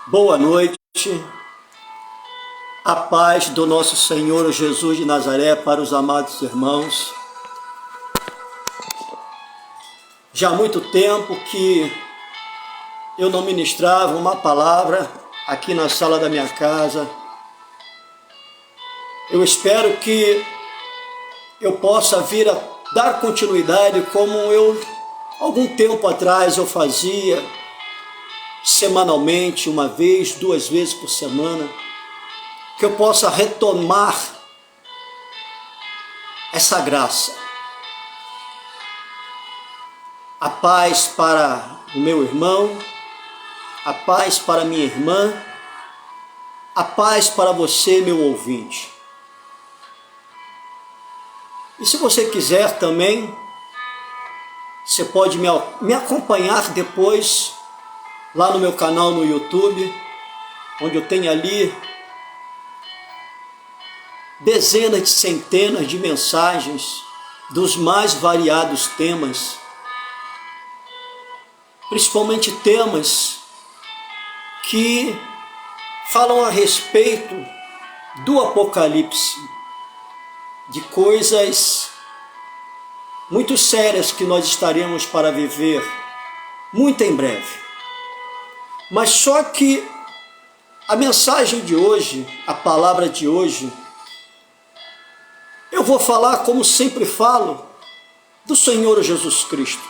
Boa noite, a paz do nosso Senhor Jesus de Nazaré para os amados irmãos. Já há muito tempo que eu não ministrava uma palavra aqui na sala da minha casa. Eu espero que eu possa vir a dar continuidade como algum tempo atrás eu fazia, semanalmente, uma vez, 2 vezes por semana, que eu possa retomar essa graça. A paz para o meu irmão, a paz para minha irmã, a paz para você, meu ouvinte. E se você quiser também, você pode me acompanhar depois lá no meu canal no YouTube, onde eu tenho ali dezenas de centenas de mensagens dos mais variados temas, principalmente temas que falam a respeito do Apocalipse, de coisas muito sérias que nós estaremos para viver muito em breve. Mas só que a mensagem de hoje, a palavra de hoje, eu vou falar, como sempre falo, do Senhor Jesus Cristo.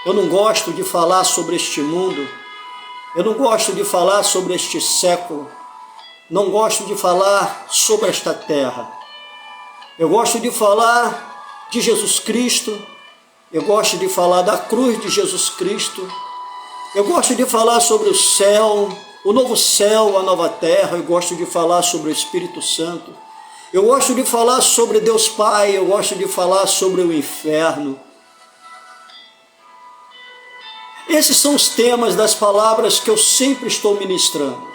Eu não gosto de falar sobre este mundo, eu não gosto de falar sobre este século, não gosto de falar sobre esta terra. Eu gosto de falar de Jesus Cristo, eu gosto de falar da cruz de Jesus Cristo, eu gosto de falar sobre o céu, o novo céu, a nova terra, eu gosto de falar sobre o Espírito Santo, eu gosto de falar sobre Deus Pai, eu gosto de falar sobre o inferno. Esses são os temas das palavras que eu sempre estou ministrando.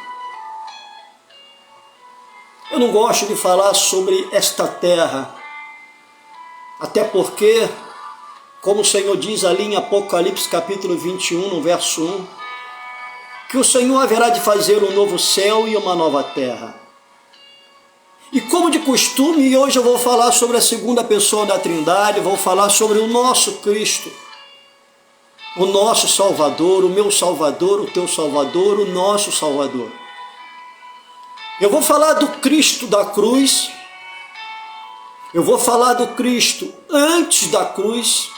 Eu não gosto de falar sobre esta terra, até porque, como o Senhor diz ali em Apocalipse capítulo 21, no verso 1, que o Senhor haverá de fazer um novo céu e uma nova terra. E como de costume, hoje eu vou falar sobre a segunda pessoa da Trindade, vou falar sobre o nosso Cristo, o nosso Salvador, o meu Salvador, o teu Salvador, o nosso Salvador. Eu vou falar do Cristo da cruz, eu vou falar do Cristo antes da cruz,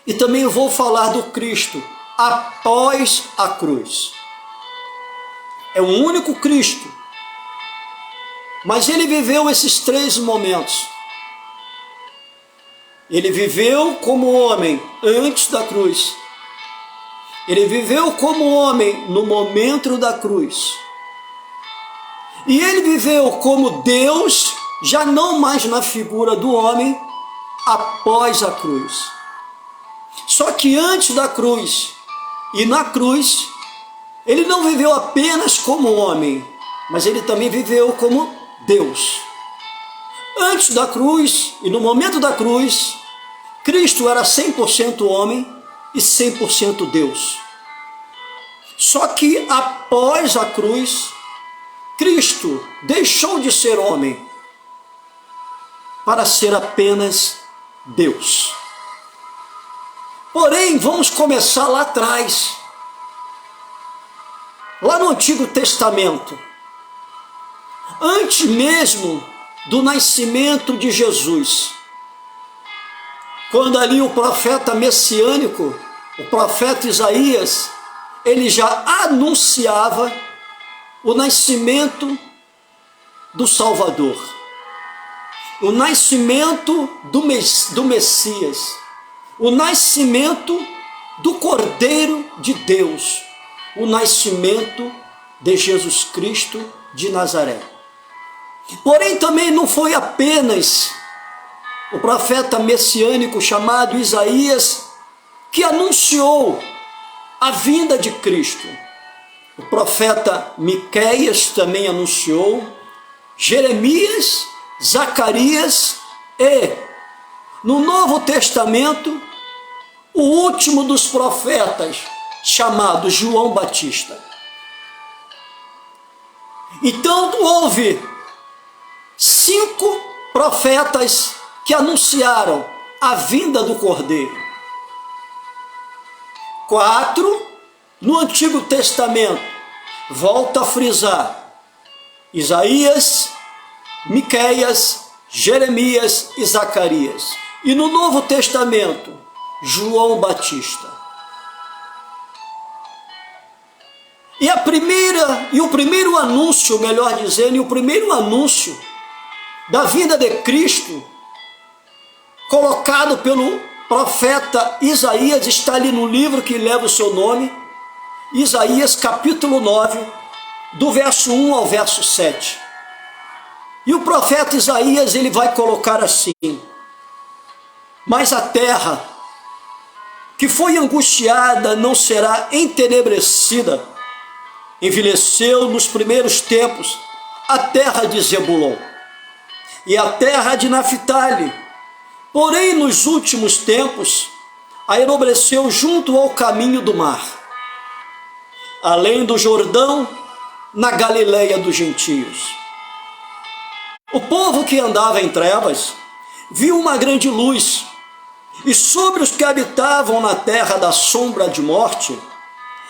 e também eu vou falar do Cristo após a cruz. É o único Cristo, mas ele viveu esses 3 momentos. Ele viveu como homem antes da cruz. Ele viveu como homem no momento da cruz. E ele viveu como Deus, já não mais na figura do homem, após a cruz. Só que antes da cruz e na cruz, ele não viveu apenas como homem, mas ele também viveu como Deus. Antes da cruz e no momento da cruz, Cristo era 100% homem e 100% Deus. Só que após a cruz, Cristo deixou de ser homem para ser apenas Deus. Porém, vamos começar lá atrás, lá no Antigo Testamento, antes mesmo do nascimento de Jesus, quando ali o profeta messiânico, o profeta Isaías, ele já anunciava o nascimento do Salvador, o nascimento do Messias, o nascimento do Cordeiro de Deus, o nascimento de Jesus Cristo de Nazaré. Porém, também não foi apenas o profeta messiânico chamado Isaías que anunciou a vinda de Cristo. O profeta Miqueias também anunciou, Jeremias, Zacarias e, no Novo Testamento, o último dos profetas, chamado João Batista. Então houve 5 profetas que anunciaram a vinda do Cordeiro. 4 no Antigo Testamento, volta a frisar, Isaías, Miqueias, Jeremias e Zacarias. E no Novo Testamento, João Batista. E o primeiro anúncio, melhor dizendo, da vinda de Cristo, colocado pelo profeta Isaías, está ali no livro que leva o seu nome, Isaías capítulo 9, do verso 1 ao verso 7. E o profeta Isaías, ele vai colocar assim: mas a terra que foi angustiada não será entenebrecida. Envelheceu nos primeiros tempos a terra de Zebulon e a terra de Naphtali, porém nos últimos tempos a enobreceu junto ao caminho do mar, além do Jordão, na Galileia dos gentios. O povo que andava em trevas viu uma grande luz, e sobre os que habitavam na terra da sombra de morte,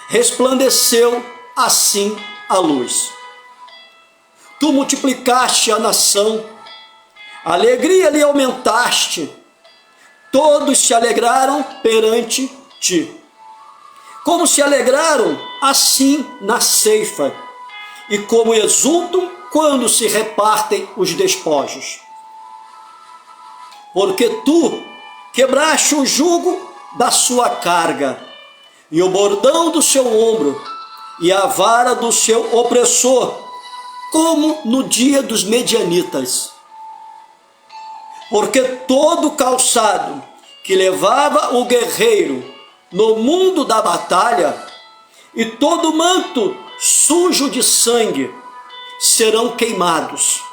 resplandeceu assim a luz. Tu multiplicaste a nação, a alegria lhe aumentaste, todos se alegraram perante ti. Como se alegraram assim na ceifa, e como exultam quando se repartem os despojos. Porque tu quebraste o jugo da sua carga, e o bordão do seu ombro, e a vara do seu opressor, como no dia dos medianitas. Porque todo calçado que levava o guerreiro no mundo da batalha, e todo manto sujo de sangue, serão queimados,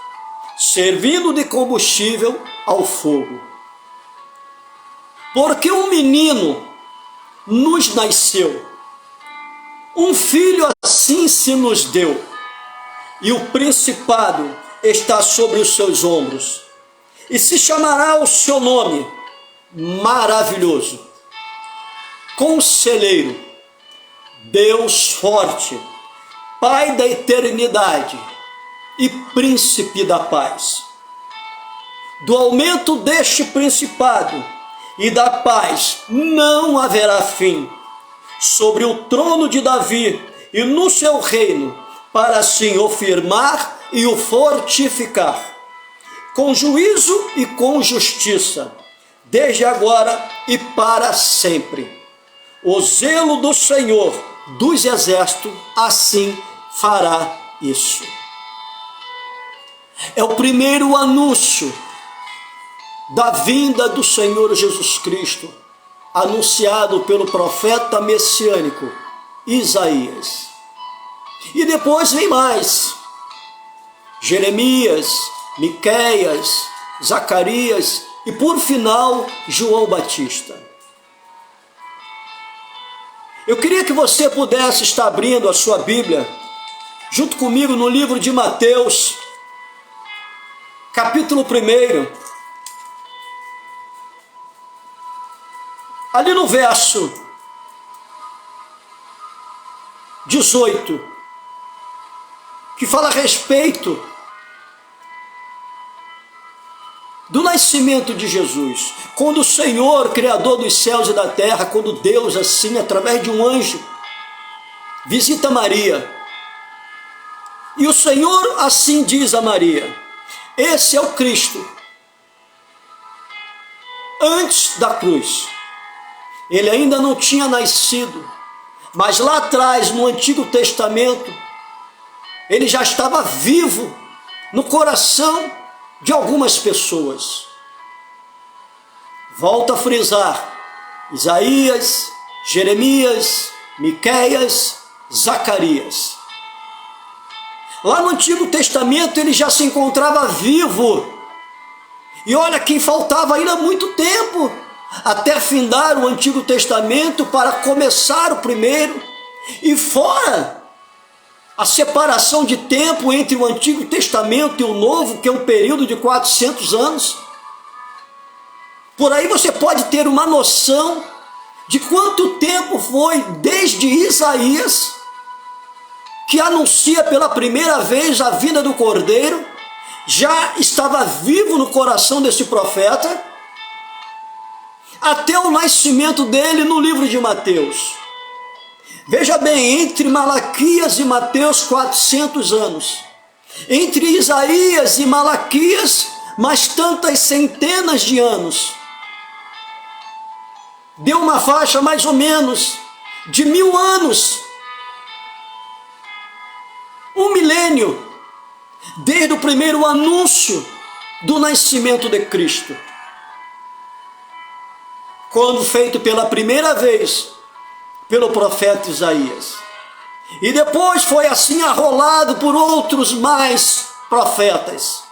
servindo de combustível ao fogo. Porque um menino nos nasceu, um filho assim se nos deu, e o principado está sobre os seus ombros, e se chamará o seu nome Maravilhoso, Conselheiro, Deus Forte, Pai da Eternidade e Príncipe da Paz. Do aumento deste principado e da paz não haverá fim, sobre o trono de Davi e no seu reino, para assim o firmar e o fortificar, com juízo e com justiça, desde agora e para sempre. O zelo do Senhor dos exércitos assim fará isso. É o primeiro anúncio da vinda do Senhor Jesus Cristo, anunciado pelo profeta messiânico Isaías. E depois vem mais: Jeremias, Miqueias, Zacarias e por final João Batista. Eu queria que você pudesse estar abrindo a sua Bíblia junto comigo no livro de Mateus, capítulo 1, ali no verso 18, que fala a respeito do nascimento de Jesus, quando o Senhor, Criador dos céus e da terra, quando Deus, assim, através de um anjo, visita Maria, e o Senhor assim diz a Maria: esse é o Cristo. Antes da cruz, ele ainda não tinha nascido, mas lá atrás, no Antigo Testamento, ele já estava vivo no coração de algumas pessoas. Volto a frisar: Isaías, Jeremias, Miqueias, Zacarias. Lá no Antigo Testamento ele já se encontrava vivo. E olha que faltava ainda muito tempo até findar o Antigo Testamento para começar o primeiro. E fora a separação de tempo entre o Antigo Testamento e o Novo, que é um período de 400 anos. Por aí você pode ter uma noção de quanto tempo foi desde Isaías, que anuncia pela primeira vez a vinda do Cordeiro, já estava vivo no coração desse profeta, até o nascimento dele no livro de Mateus. Veja bem, entre Malaquias e Mateus, 400 anos. Entre Isaías e Malaquias, mais tantas centenas de anos. Deu uma faixa mais ou menos de 1000 anos. Um milênio, desde o primeiro anúncio do nascimento de Cristo. Quando feito pela primeira vez pelo profeta Isaías. E depois foi assim arrolado por outros mais profetas.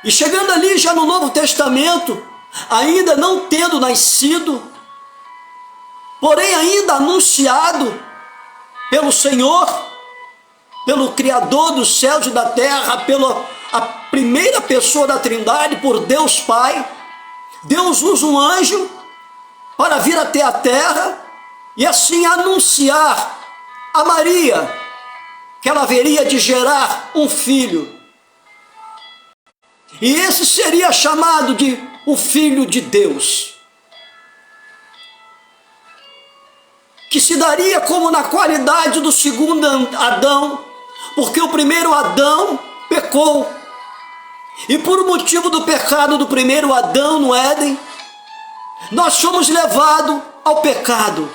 E chegando ali já no Novo Testamento, ainda não tendo nascido, porém ainda anunciado pelo Senhor, pelo Criador dos céus e da terra, pela a primeira pessoa da Trindade, por Deus Pai, Deus usa um anjo para vir até a terra e assim anunciar a Maria que ela haveria de gerar um filho. E esse seria chamado de o Filho de Deus, que se daria como na qualidade do segundo Adão, porque o primeiro Adão pecou, e por motivo do pecado do primeiro Adão no Éden, nós fomos levados ao pecado,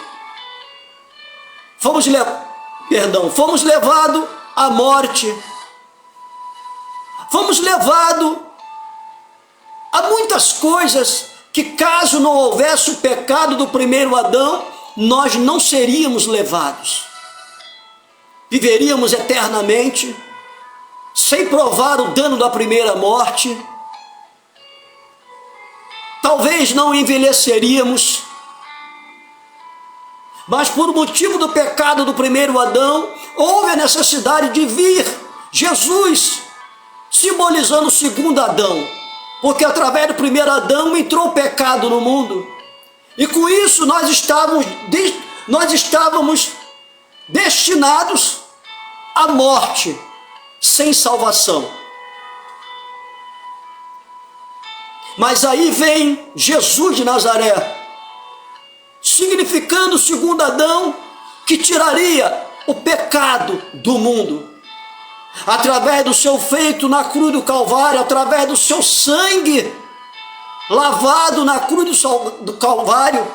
fomos levados à morte, fomos levados a muitas coisas que, caso não houvesse o pecado do primeiro Adão, nós não seríamos levados. Viveríamos eternamente, sem provar o dano da primeira morte. Talvez não envelheceríamos, mas por motivo do pecado do primeiro Adão, houve a necessidade de vir Jesus, simbolizando o segundo Adão, porque através do primeiro Adão entrou o pecado no mundo, e com isso nós estávamos destinados à morte, sem salvação. Mas aí vem Jesus de Nazaré, significando o segundo Adão, que tiraria o pecado do mundo, através do seu feito na cruz do Calvário, através do seu sangue lavado na cruz do Calvário.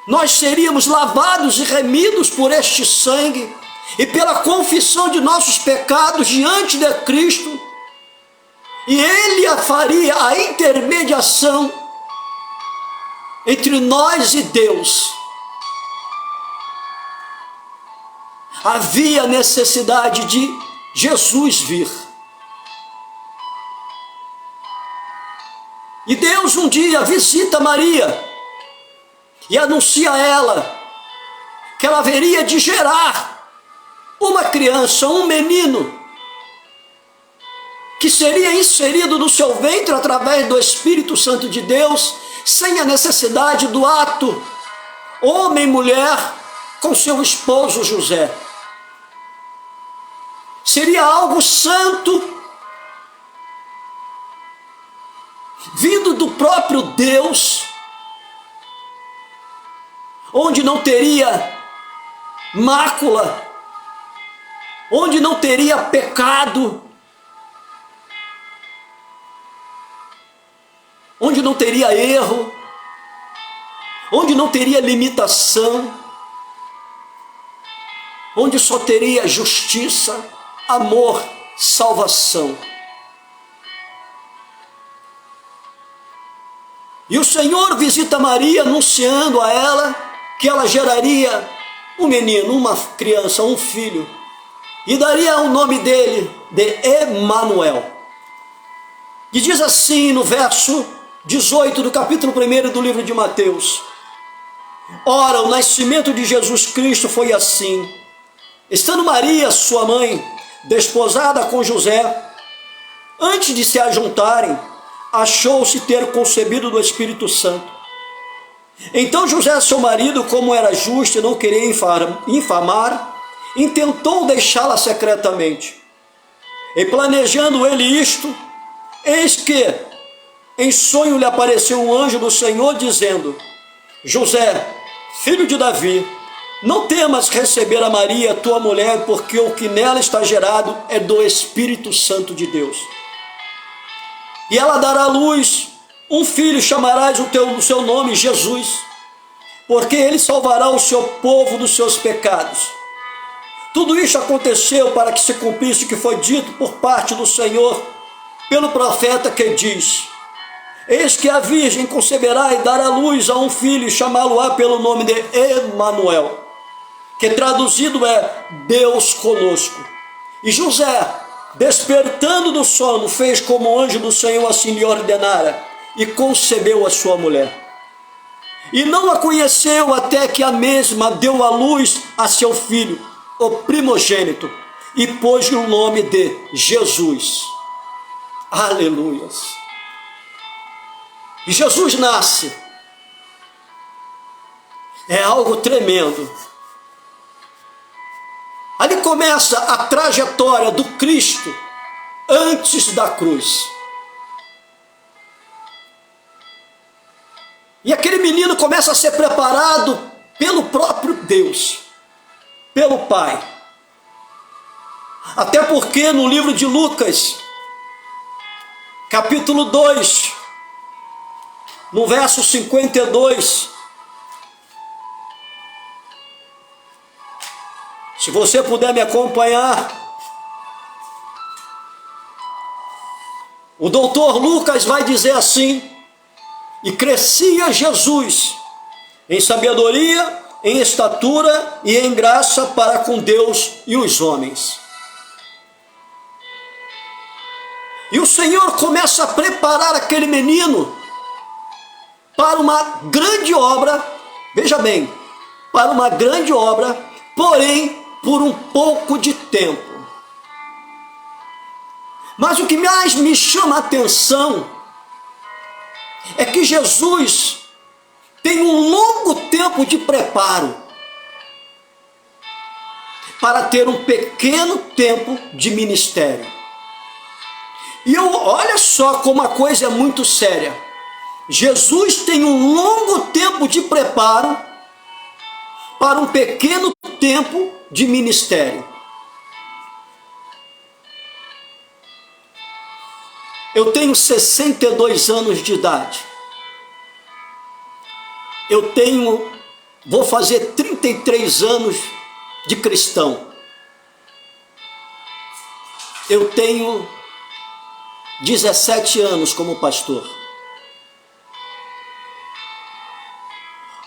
Nós seríamos lavados e remidos por este sangue, e pela confissão de nossos pecados diante de Cristo, e Ele faria a intermediação entre nós e Deus. Havia necessidade de Jesus vir. E Deus um dia visita Maria e anuncia a ela que ela haveria de gerar uma criança, um menino, que seria inserido no seu ventre através do Espírito Santo de Deus, sem a necessidade do ato homem e mulher com seu esposo José. Seria algo santo, vindo do próprio Deus, onde não teria mácula, onde não teria pecado, onde não teria erro, onde não teria limitação, onde só teria justiça, amor, salvação. E o Senhor visita Maria, anunciando a ela que ela geraria um menino, uma criança, um filho, e daria o nome dele de Emanuel. E diz assim no verso 18 do capítulo 1 do livro de Mateus: Ora, o nascimento de Jesus Cristo foi assim. Estando Maria, sua mãe, desposada com José, antes de se ajuntarem, achou-se ter concebido do Espírito Santo. Então José, seu marido, como era justo e não queria infamar, intentou deixá-la secretamente. E planejando ele isto, eis que em sonho lhe apareceu um anjo do Senhor, dizendo: José, filho de Davi, não temas receber a Maria, tua mulher, porque o que nela está gerado é do Espírito Santo de Deus. E ela dará à luz um filho, chamarás o seu nome Jesus, porque ele salvará o seu povo dos seus pecados. Tudo isso aconteceu para que se cumprisse o que foi dito por parte do Senhor pelo profeta, que diz: eis que a virgem conceberá e dará luz a um filho, e chamá-lo-á pelo nome de Emanuel, que traduzido é Deus conosco. E José, despertando do sono, fez como o anjo do Senhor assim lhe ordenara, e concebeu a sua mulher. E não a conheceu até que a mesma deu à luz a seu filho, o primogênito, e pôs-lhe o nome de Jesus. Aleluias! E Jesus nasce. É algo tremendo. Ali começa a trajetória do Cristo antes da cruz. E aquele menino começa a ser preparado pelo próprio Deus, pelo Pai. Até porque no livro de Lucas, capítulo 2, no verso 52, se você puder me acompanhar, o doutor Lucas vai dizer assim: e crescia Jesus em sabedoria, em estatura e em graça para com Deus e os homens. E o Senhor começa a preparar aquele menino para uma grande obra, veja bem, para uma grande obra, porém por um pouco de tempo. Mas o que mais me chama a atenção é que Jesus tem um longo tempo de preparo para ter um pequeno tempo de ministério. E olha só como a coisa é muito séria. Jesus tem um longo tempo de preparo para um pequeno tempo de ministério. Eu tenho 62 anos de idade. Vou fazer 33 anos de cristão. Eu tenho 17 anos como pastor.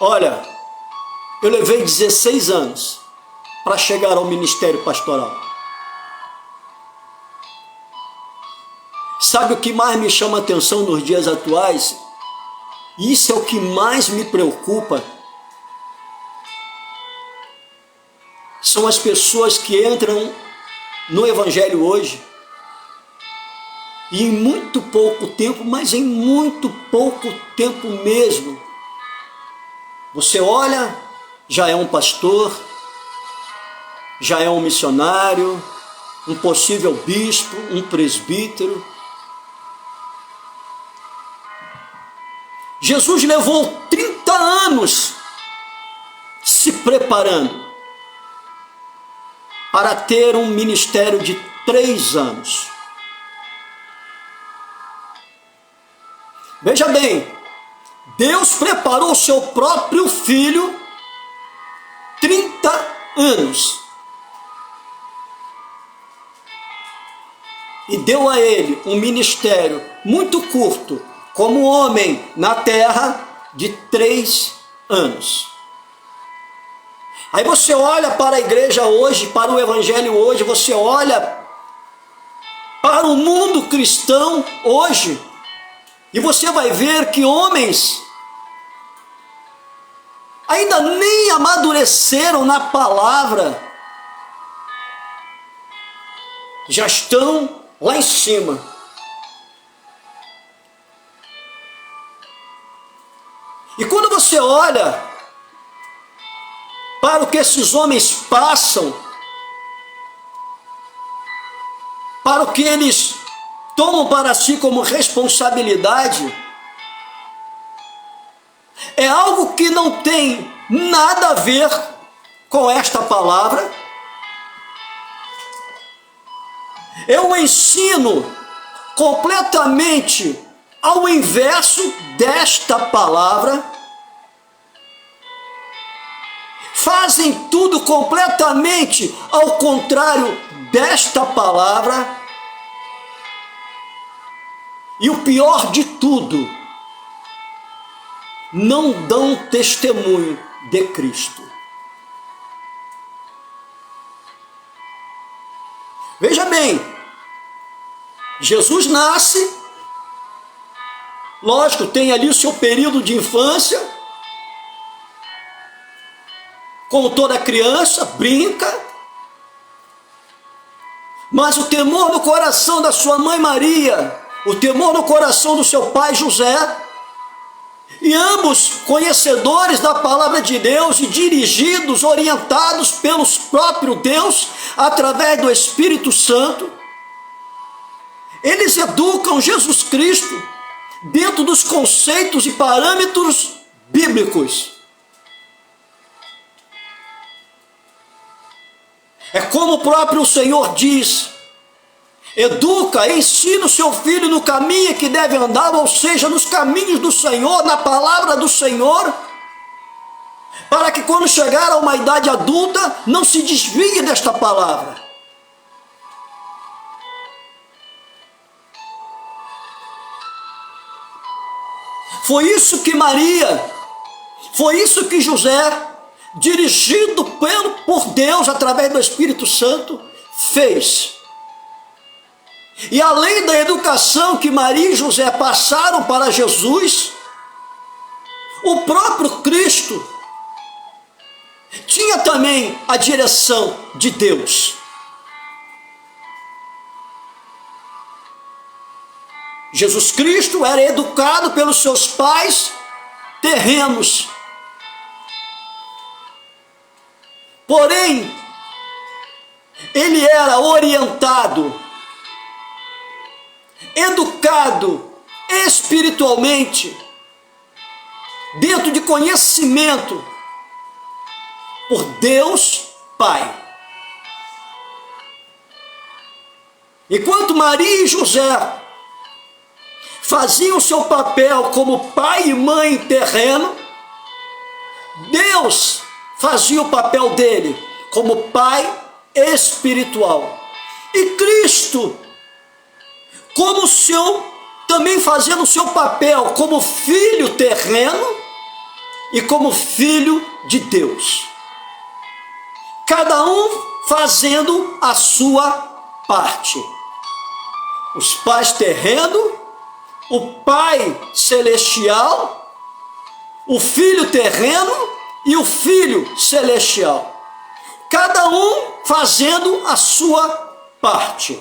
Olha, eu levei 16 anos para chegar ao ministério pastoral. Sabe o que mais me chama a atenção nos dias atuais? Isso é o que mais me preocupa. São as pessoas que entram no Evangelho hoje e em muito pouco tempo, mas em muito pouco tempo mesmo, você olha, já é um pastor, já é um missionário, um possível bispo, um presbítero. Jesus levou 30 anos se preparando para ter um ministério de 3 anos. Veja bem, Deus preparou o seu próprio filho 30 anos e deu a ele um ministério muito curto, como homem na terra, de 3 anos. Aí você olha para a igreja hoje, para o evangelho hoje, você olha para o mundo cristão hoje, e você vai ver que homens ainda nem amadureceram na palavra, já estão lá em cima. E quando você olha para o que esses homens passam, para o que eles tomam para si como responsabilidade, é algo que não tem nada a ver com esta palavra. É um ensino completamente ao inverso desta palavra. Fazem tudo completamente ao contrário desta palavra. E o pior de tudo, não dão testemunho de Cristo. Veja bem, Jesus nasce, lógico, tem ali o seu período de infância, como toda criança, brinca, mas o temor no coração da sua mãe Maria, o temor no coração do seu pai José, e ambos conhecedores da palavra de Deus e dirigidos, orientados pelo próprio Deus, através do Espírito Santo, eles educam Jesus Cristo dentro dos conceitos e parâmetros bíblicos. É como o próprio Senhor diz: educa, ensina o seu filho no caminho que deve andar, ou seja, nos caminhos do Senhor, na palavra do Senhor, para que quando chegar a uma idade adulta, não se desvie desta palavra. Foi isso que Maria, foi isso que José, dirigido por Deus através do Espírito Santo, fez. E além da educação que Maria e José passaram para Jesus, o próprio Cristo tinha também a direção de Deus. Jesus Cristo era educado pelos seus pais terrenos. Porém, ele era orientado, educado espiritualmente, dentro de conhecimento, por Deus Pai. Enquanto Maria e José faziam seu papel como pai e mãe terreno, Deus fazia o papel dele como pai espiritual. E Cristo, como também fazendo o seu papel como filho terreno e como filho de Deus. Cada um fazendo a sua parte. Os pais terrenos, o Pai celestial, o Filho terreno e o Filho celestial. Cada um fazendo a sua parte.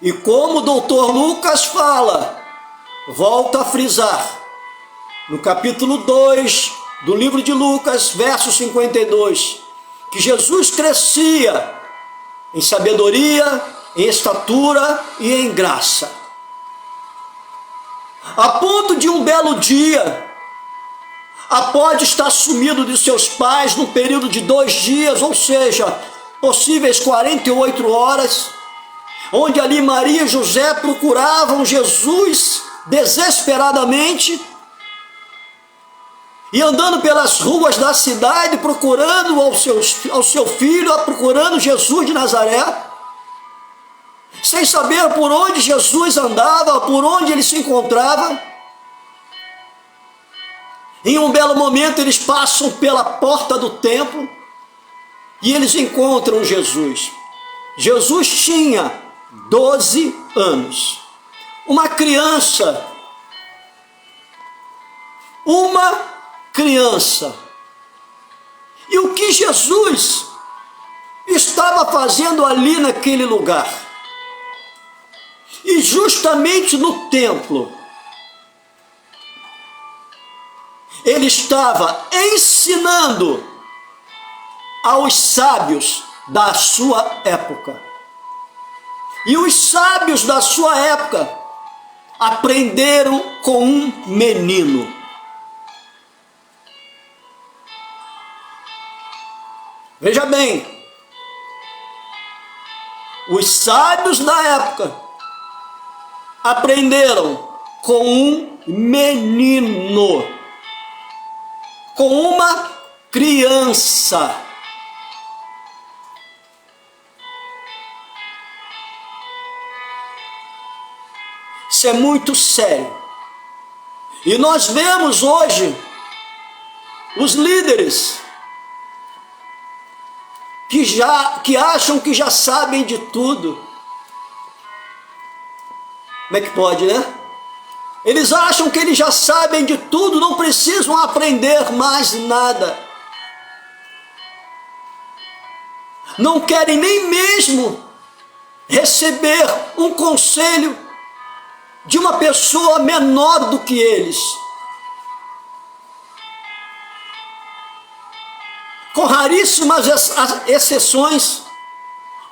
E como o doutor Lucas fala, volta a frisar, no capítulo 2 do livro de Lucas, verso 52, que Jesus crescia em sabedoria, em estatura e em graça, a ponto de um belo dia, após estar sumido de seus pais num período de 2 dias, ou seja, possíveis 48 horas, onde ali Maria e José procuravam Jesus desesperadamente, e andando pelas ruas da cidade, procurando ao seu filho, procurando Jesus de Nazaré, sem saber por onde Jesus andava, por onde ele se encontrava. Em um belo momento eles passam pela porta do templo e eles encontram Jesus. Jesus tinha 12 anos, uma criança uma criança. E o que Jesus estava fazendo ali naquele lugar? E justamente no templo, ele estava ensinando aos sábios da sua época. E os sábios da sua época aprenderam com um menino. Veja bem, os sábios da época aprenderam com um menino, com uma criança. Isso é muito sério. E nós vemos hoje os líderes que acham que já sabem de tudo. Como é que pode, né? Eles acham que eles já sabem de tudo, não precisam aprender mais nada. Não querem nem mesmo receber um conselho de uma pessoa menor do que eles. Com raríssimas exceções,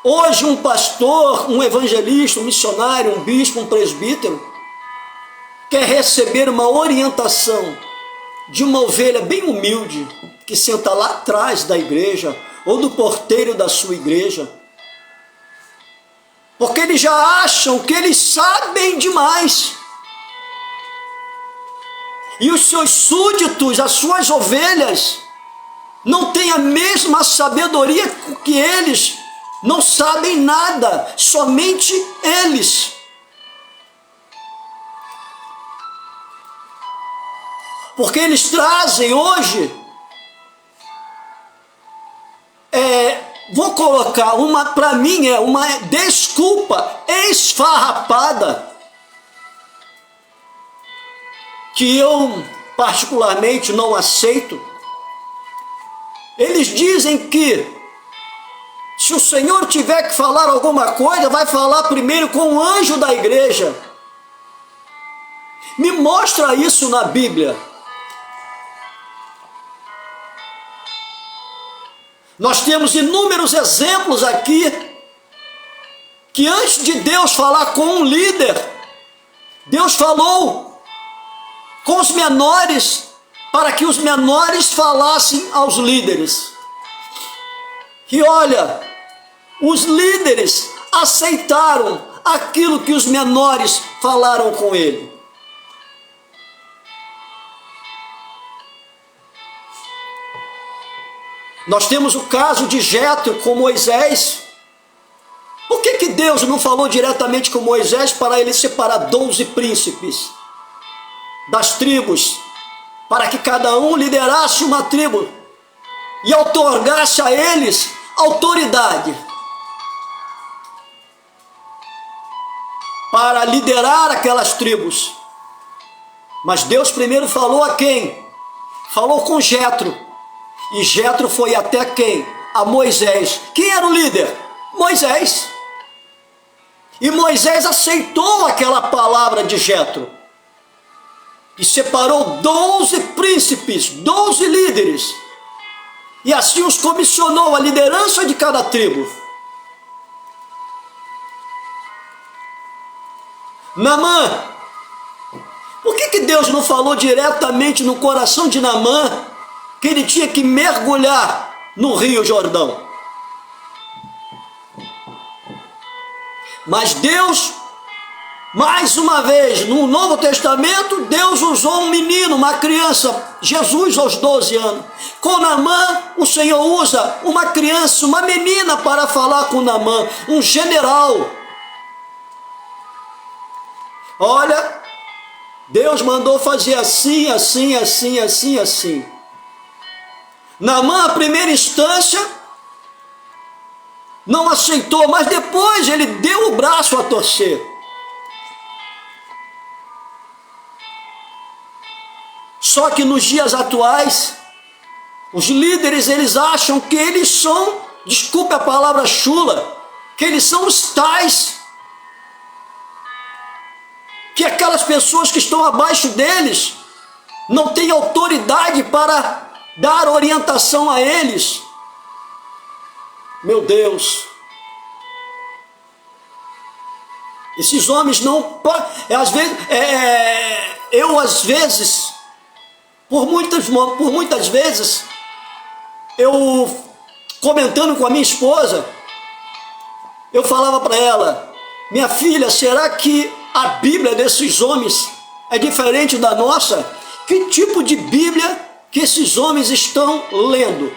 hoje um pastor, um evangelista, um missionário, um bispo, um presbítero, quer receber uma orientação de uma ovelha bem humilde, que senta lá atrás da igreja, ou do porteiro da sua igreja, porque eles já acham que eles sabem demais. E os seus súditos, as suas ovelhas, não têm a mesma sabedoria que eles, não sabem nada, somente eles. Porque eles trazem hoje, vou colocar para mim é uma desculpa esfarrapada, que eu particularmente não aceito. Eles dizem que se o Senhor tiver que falar alguma coisa, vai falar primeiro com o anjo da igreja. Me mostra isso na Bíblia. Nós temos inúmeros exemplos aqui, que antes de Deus falar com um líder, Deus falou com os menores, para que os menores falassem aos líderes. E olha, os líderes aceitaram aquilo que os menores falaram com ele. Nós temos o caso de Jetro com Moisés. Por que Deus não falou diretamente com Moisés para ele separar 12 príncipes das tribos, para que cada um liderasse uma tribo e outorgasse a eles autoridade para liderar aquelas tribos? Mas Deus primeiro falou a quem? Falou com Jetro. E Jetro foi até quem? A Moisés. Quem era o líder? Moisés. E Moisés aceitou aquela palavra de Jetro e separou 12 príncipes, 12 líderes, e assim os comissionou à liderança de cada tribo. Naamã, por que Deus não falou diretamente no coração de Naamã que ele tinha que mergulhar no Rio Jordão? Mas Deus, mais uma vez, no Novo Testamento, Deus usou um menino, uma criança, Jesus aos 12 anos. Com Naamã, o Senhor usa uma criança, uma menina para falar com Naamã, um general. Olha, Deus mandou fazer assim, assim, assim, assim, assim. Naamã, a primeira instância, não aceitou, mas depois ele deu o braço a torcer. Só que nos dias atuais, os líderes, eles acham que eles são, desculpe a palavra chula, que eles são os tais, que aquelas pessoas que estão abaixo deles não têm autoridade para dar orientação a eles. Meu Deus, esses homens não, às vezes, por muitas vezes, eu comentando com a minha esposa, eu falava para ela: minha filha, será que a Bíblia desses homens é diferente da nossa? Que tipo de Bíblia que esses homens estão lendo?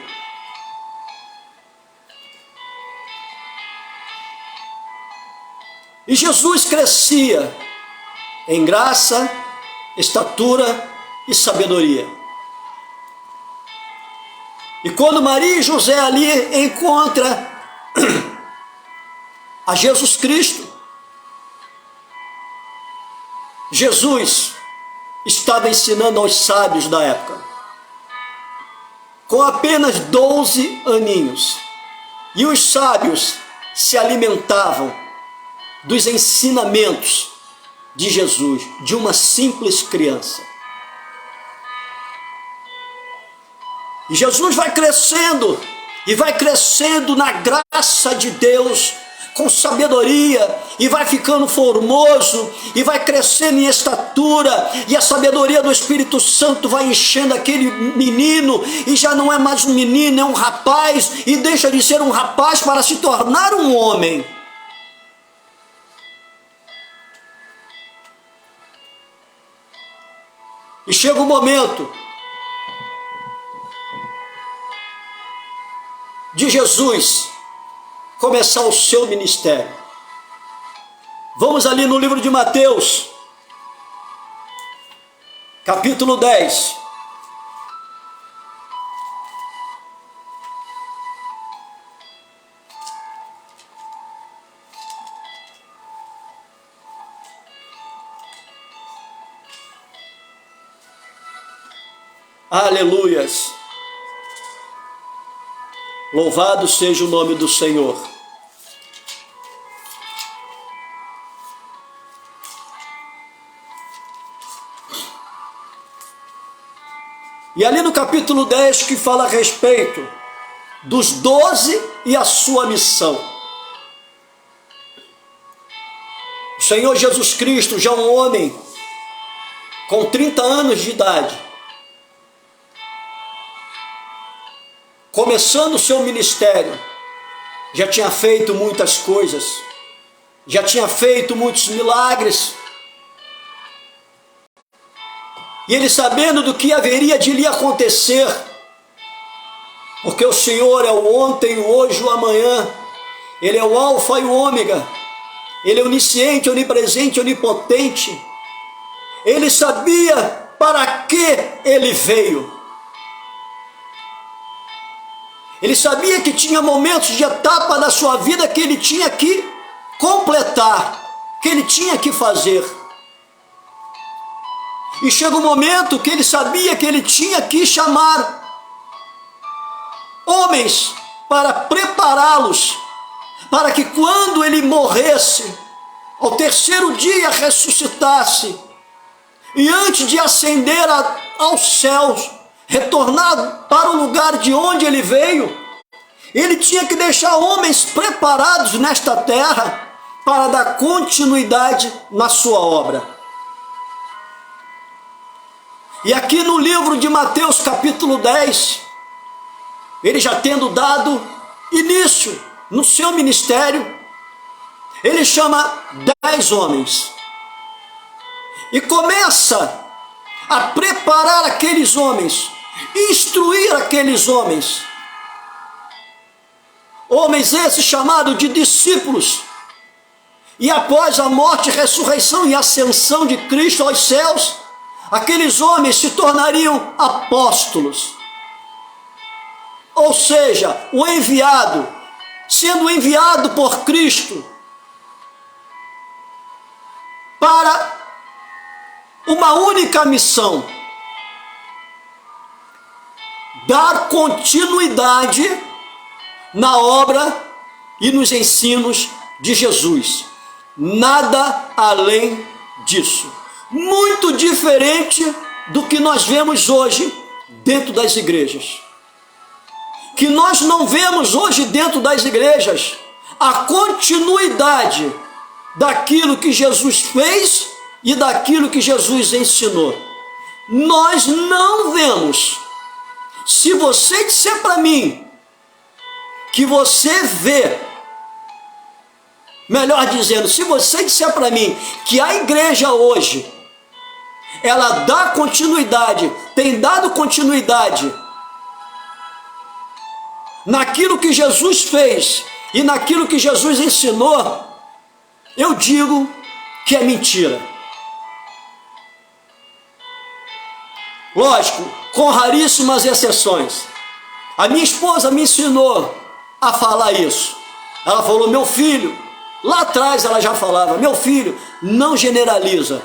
E Jesus crescia em graça, estatura e sabedoria. E quando Maria e José ali encontram a Jesus Cristo, Jesus estava ensinando aos sábios da época, com apenas 12 aninhos, e os sábios se alimentavam dos ensinamentos de Jesus, de uma simples criança. E Jesus vai crescendo, e vai crescendo na graça de Deus, com sabedoria, e vai ficando formoso, e vai crescendo em estatura, e a sabedoria do Espírito Santo vai enchendo aquele menino, e já não é mais um menino, é um rapaz, e deixa de ser um rapaz para se tornar um homem. E chega o momento de Jesus começar o seu ministério. Vamos ali no livro de Mateus, capítulo 10. Aleluias! Louvado seja o nome do Senhor. E ali no capítulo 10 que fala a respeito dos 12 e a sua missão. O Senhor Jesus Cristo, já um homem com 30 anos de idade, começando o seu ministério, já tinha feito muitas coisas, já tinha feito muitos milagres, e ele, sabendo do que haveria de lhe acontecer, porque o Senhor é o ontem, o hoje e o amanhã, Ele é o alfa e o ômega, Ele é onisciente, onipresente, onipotente, Ele sabia para que Ele veio. Ele sabia que tinha momentos de etapa da sua vida que ele tinha que completar, que ele tinha que fazer. E chega um momento que ele sabia que ele tinha que chamar homens para prepará-los, para que quando ele morresse, ao terceiro dia ressuscitasse, e antes de ascender aos céus, retornar para o lugar de onde ele veio, ele tinha que deixar homens preparados nesta terra para dar continuidade na sua obra. E aqui no livro de Mateus capítulo 10, ele já tendo dado início no seu ministério, ele chama 10 homens e começa a preparar aqueles homens, instruir aqueles homens. Homens esses chamados de discípulos. E após a morte, ressurreição e ascensão de Cristo aos céus, aqueles homens se tornariam apóstolos. Ou seja, o enviado, sendo enviado por Cristo para uma única missão, dar continuidade na obra e nos ensinos de Jesus. Nada além disso. Muito diferente do que nós vemos hoje dentro das igrejas. Que nós não vemos hoje dentro das igrejas a continuidade daquilo que Jesus fez e daquilo que Jesus ensinou. Nós não vemos. Se você disser para mim que você vê, melhor dizendo, se você disser para mim que a igreja hoje, ela dá continuidade, tem dado continuidade naquilo que Jesus fez e naquilo que Jesus ensinou, eu digo que é mentira. Lógico, com raríssimas exceções. A minha esposa me ensinou a falar isso. Ela falou: meu filho, lá atrás ela já falava, meu filho, não generaliza.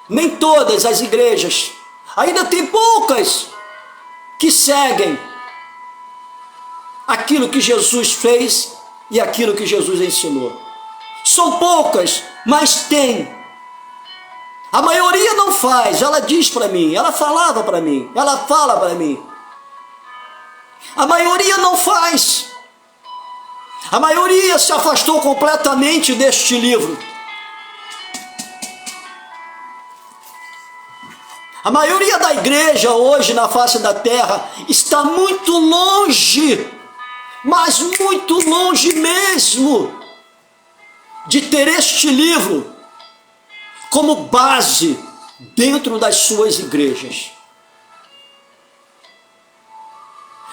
Nem todas as igrejas, ainda tem poucas que seguem aquilo que Jesus fez e aquilo que Jesus ensinou. São poucas, mas tem. A maioria não faz, ela diz para mim, ela falava para mim, ela fala para mim. A maioria não faz. A maioria se afastou completamente deste livro. A maioria da igreja hoje na face da terra está muito longe, mas muito longe mesmo, de ter este livro como base dentro das suas igrejas.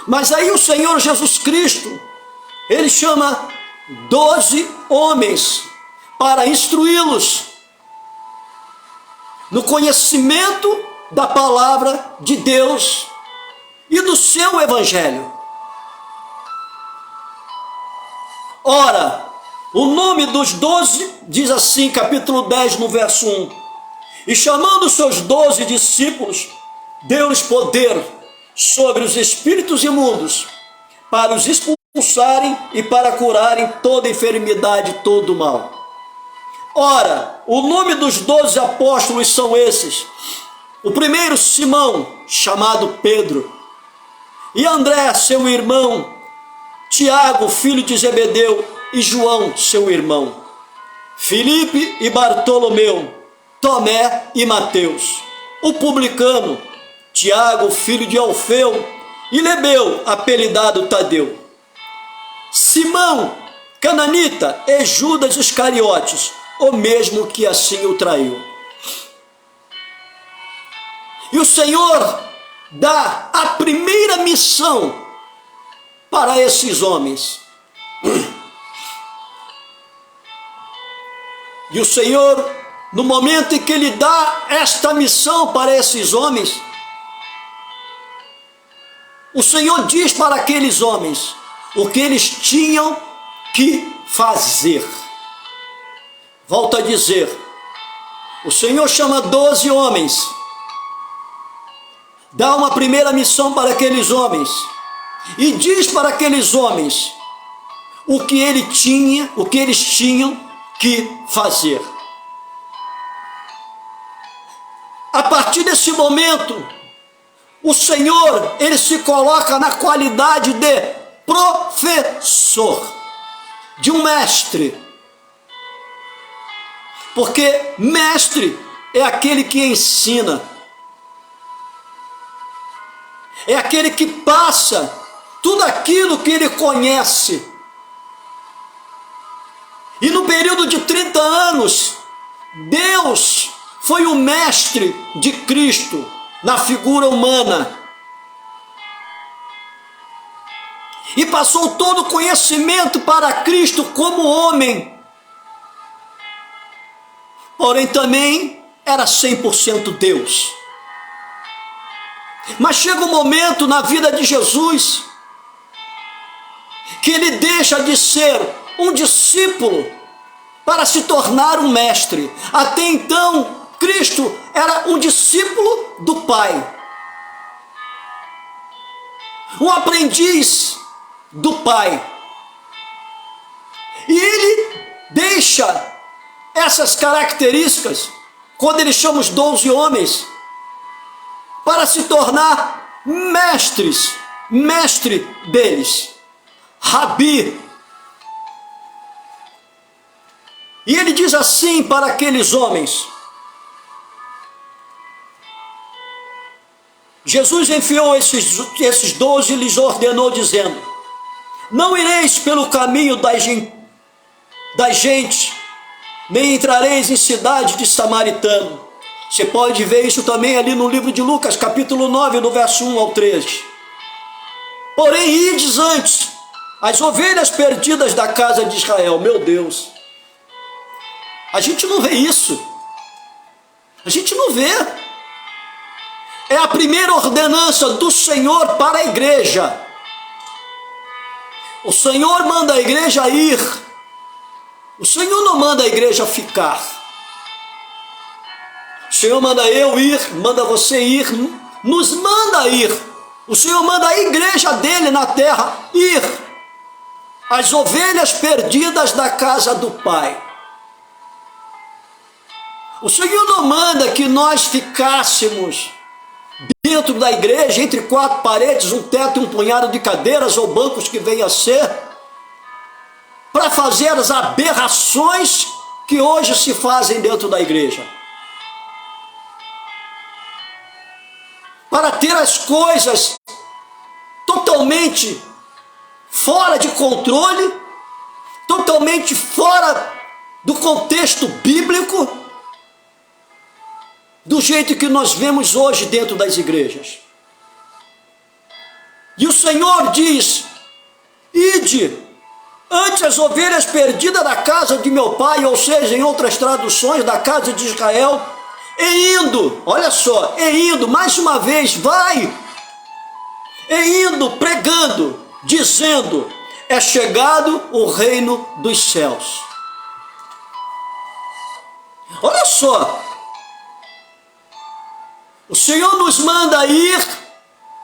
Mas aí o Senhor Jesus Cristo, Ele chama 12 homens para instruí-los no conhecimento da palavra de Deus e do seu evangelho. Ora, o nome dos 12 diz assim, capítulo 10, no verso 1: e chamando os seus 12 discípulos, deu-lhes poder sobre os espíritos imundos, para os expulsarem e para curarem toda enfermidade e todo mal. Ora, o nome dos 12 apóstolos são esses: o primeiro, Simão, chamado Pedro, e André, seu irmão, Tiago, filho de Zebedeu, e João, seu irmão, Filipe e Bartolomeu, Tomé e Mateus, o publicano, Tiago, filho de Alfeu, e Lebeu, apelidado Tadeu, Simão, cananita, e Judas Iscariotes, o mesmo que assim o traiu. E o Senhor dá a primeira missão para esses homens. E o Senhor, no momento em que Ele dá esta missão para esses homens, o Senhor diz para aqueles homens o que eles tinham que fazer. Volto a dizer, o Senhor chama 12 homens, dá uma primeira missão para aqueles homens, e diz para aqueles homens o que eles tinham que fazer. A partir desse momento, o Senhor, Ele se coloca na qualidade de professor, de um mestre, porque mestre é aquele que ensina, é aquele que passa tudo aquilo que ele conhece. E no período de 30 anos, Deus foi o mestre de Cristo na figura humana. E passou todo o conhecimento para Cristo como homem. Porém também era 100% Deus. Mas chega um momento na vida de Jesus que ele deixa de ser um discípulo para se tornar um mestre. Até então, Cristo era um discípulo do Pai. um aprendiz do Pai. E ele deixa essas características quando ele chama os 12 homens para se tornar mestre deles, Rabi. E ele diz assim para aqueles homens: Jesus enviou esses 12 e lhes ordenou, dizendo: não ireis pelo caminho das gentes, nem entrareis em cidade de samaritano. Você pode ver isso também ali no livro de Lucas, capítulo 9, no verso 1 ao 3. Porém, ides antes as ovelhas perdidas da casa de Israel. Meu Deus, a gente não vê isso. A gente não vê. É a primeira ordenança do Senhor para a igreja. O Senhor manda a igreja ir. O Senhor não manda a igreja ficar. O Senhor manda eu ir, manda você ir, nos manda ir. O Senhor manda a igreja dele na terra ir. As ovelhas perdidas da casa do Pai. O Senhor não manda que nós ficássemos dentro da igreja, entre quatro paredes, um teto e um punhado de cadeiras ou bancos que venha a ser, para fazer as aberrações que hoje se fazem dentro da igreja. Para ter as coisas totalmente fora de controle, totalmente fora do contexto bíblico, do jeito que nós vemos hoje dentro das igrejas. E o Senhor diz: ide ante as ovelhas perdidas da casa de meu pai, ou seja, em outras traduções, da casa de Israel, e indo, olha só, e indo, mais uma vez, vai, e indo, pregando, dizendo: é chegado o reino dos céus. Olha só, o Senhor nos manda ir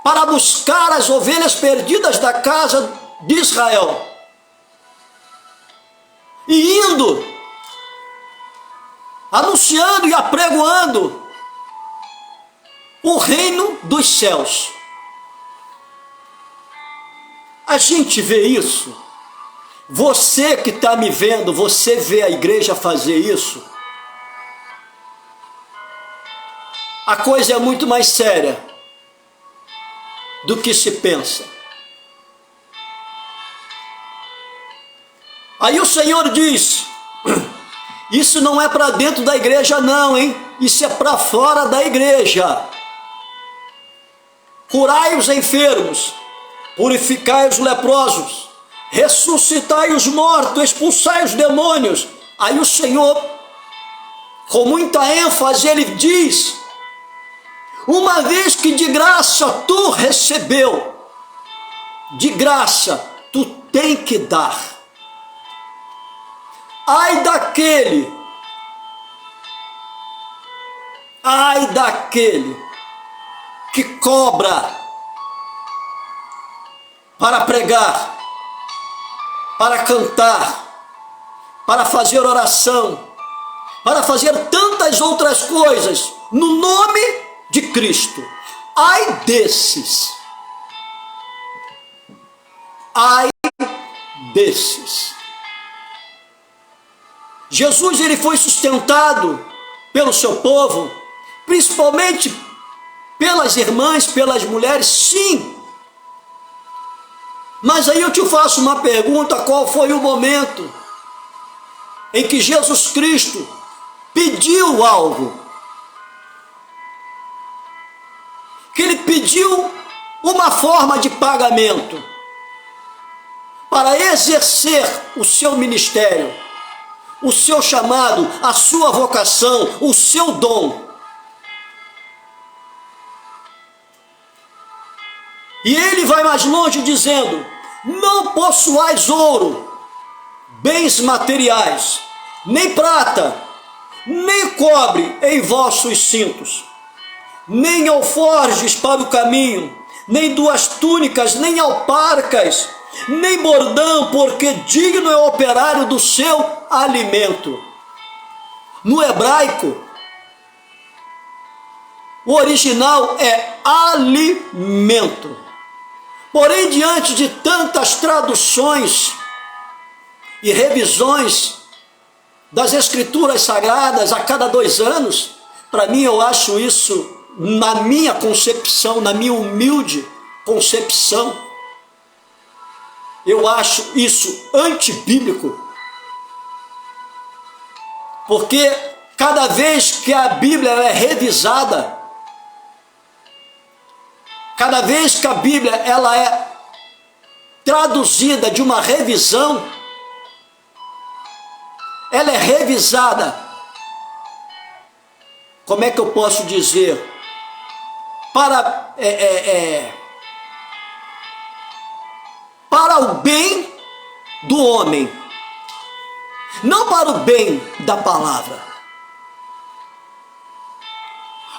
para buscar as ovelhas perdidas da casa de Israel. E indo, anunciando e apregoando o reino dos céus. A gente vê isso. Você que está me vendo, você vê a igreja fazer isso. A coisa é muito mais séria do que se pensa. Aí o Senhor diz: isso não é para dentro da igreja não, hein? Isso é para fora da igreja. Curai os enfermos, purificai os leprosos, ressuscitai os mortos, expulsai os demônios. Aí o Senhor, com muita ênfase, ele diz: uma vez que de graça tu recebeu, de graça tu tem que dar. Ai daquele que cobra para pregar, para cantar, para fazer oração, para fazer tantas outras coisas no nome de Cristo. Ai desses. Ai desses. Jesus, ele foi sustentado pelo seu povo, principalmente pelas irmãs, pelas mulheres, sim. Mas aí eu te faço uma pergunta: qual foi o momento em que Jesus Cristo pediu algo? Que ele pediu uma forma de pagamento para exercer o seu ministério, o seu chamado, a sua vocação, o seu dom. E ele vai mais longe dizendo: não possuais ouro, bens materiais, nem prata, nem cobre em vossos cintos, nem alforjes para o caminho, nem duas túnicas, nem alparcas, nem bordão, porque digno é o operário do seu alimento. No hebraico, o original é alimento. Porém, diante de tantas traduções e revisões das Escrituras Sagradas a cada 2 anos, para mim eu acho isso, na minha concepção, na minha humilde concepção, eu acho isso antibíblico. Porque cada vez que a Bíblia é revisada, cada vez que a Bíblia ela é traduzida de uma revisão, ela é revisada, como é que eu posso dizer, para o bem do homem, não para o bem da palavra.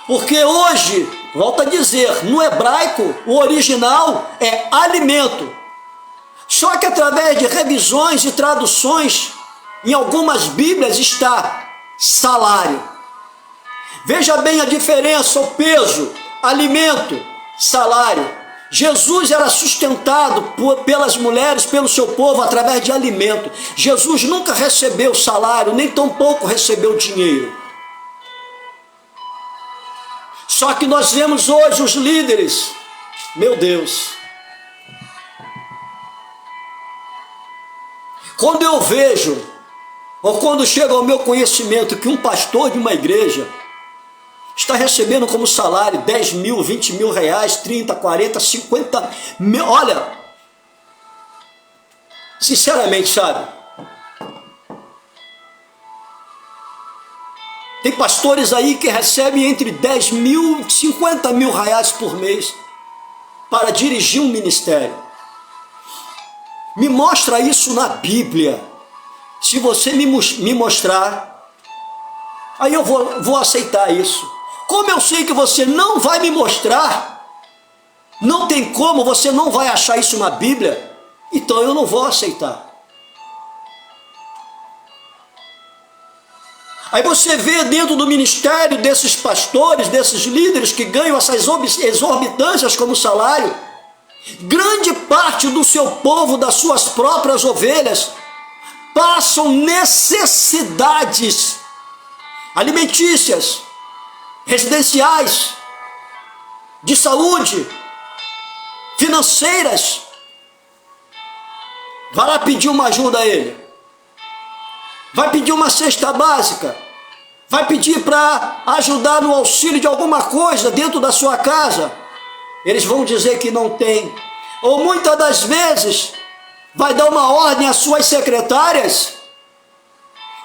Porque hoje, volto a dizer, no hebraico, o original é alimento. Só que através de revisões e traduções, em algumas Bíblias está salário. Veja bem a diferença, o peso, alimento, salário. Jesus era sustentado pelas mulheres, pelo seu povo, através de alimento. Jesus nunca recebeu salário, nem tampouco recebeu dinheiro. Só que nós vemos hoje os líderes, meu Deus, quando eu vejo, ou quando chega ao meu conhecimento que um pastor de uma igreja está recebendo como salário 10 mil, 20 mil reais, 30, 40, 50 mil, olha, sinceramente, sabe, tem pastores aí que recebem entre 10 mil e 50 mil reais por mês para dirigir um ministério. Me mostra isso na Bíblia. Se você me mostrar, aí eu vou aceitar isso. Como eu sei que você não vai me mostrar, não tem como, você não vai achar isso na Bíblia, então eu não vou aceitar. Aí você vê dentro do ministério desses pastores, desses líderes que ganham essas exorbitâncias como salário, grande parte do seu povo, das suas próprias ovelhas, passam necessidades alimentícias, residenciais, de saúde, financeiras. Vai lá pedir uma ajuda a ele. Vai pedir uma cesta básica, vai pedir para ajudar no auxílio de alguma coisa dentro da sua casa. Eles vão dizer que não tem. Ou muitas das vezes vai dar uma ordem às suas secretárias,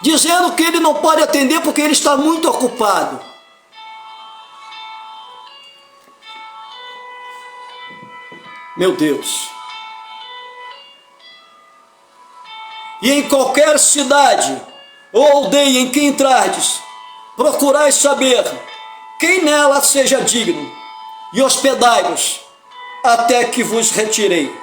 dizendo que ele não pode atender porque ele está muito ocupado. Meu Deus. E em qualquer cidade ou aldeia em que entrardes, procurai saber quem nela seja digno, e hospedai-vos até que vos retirei.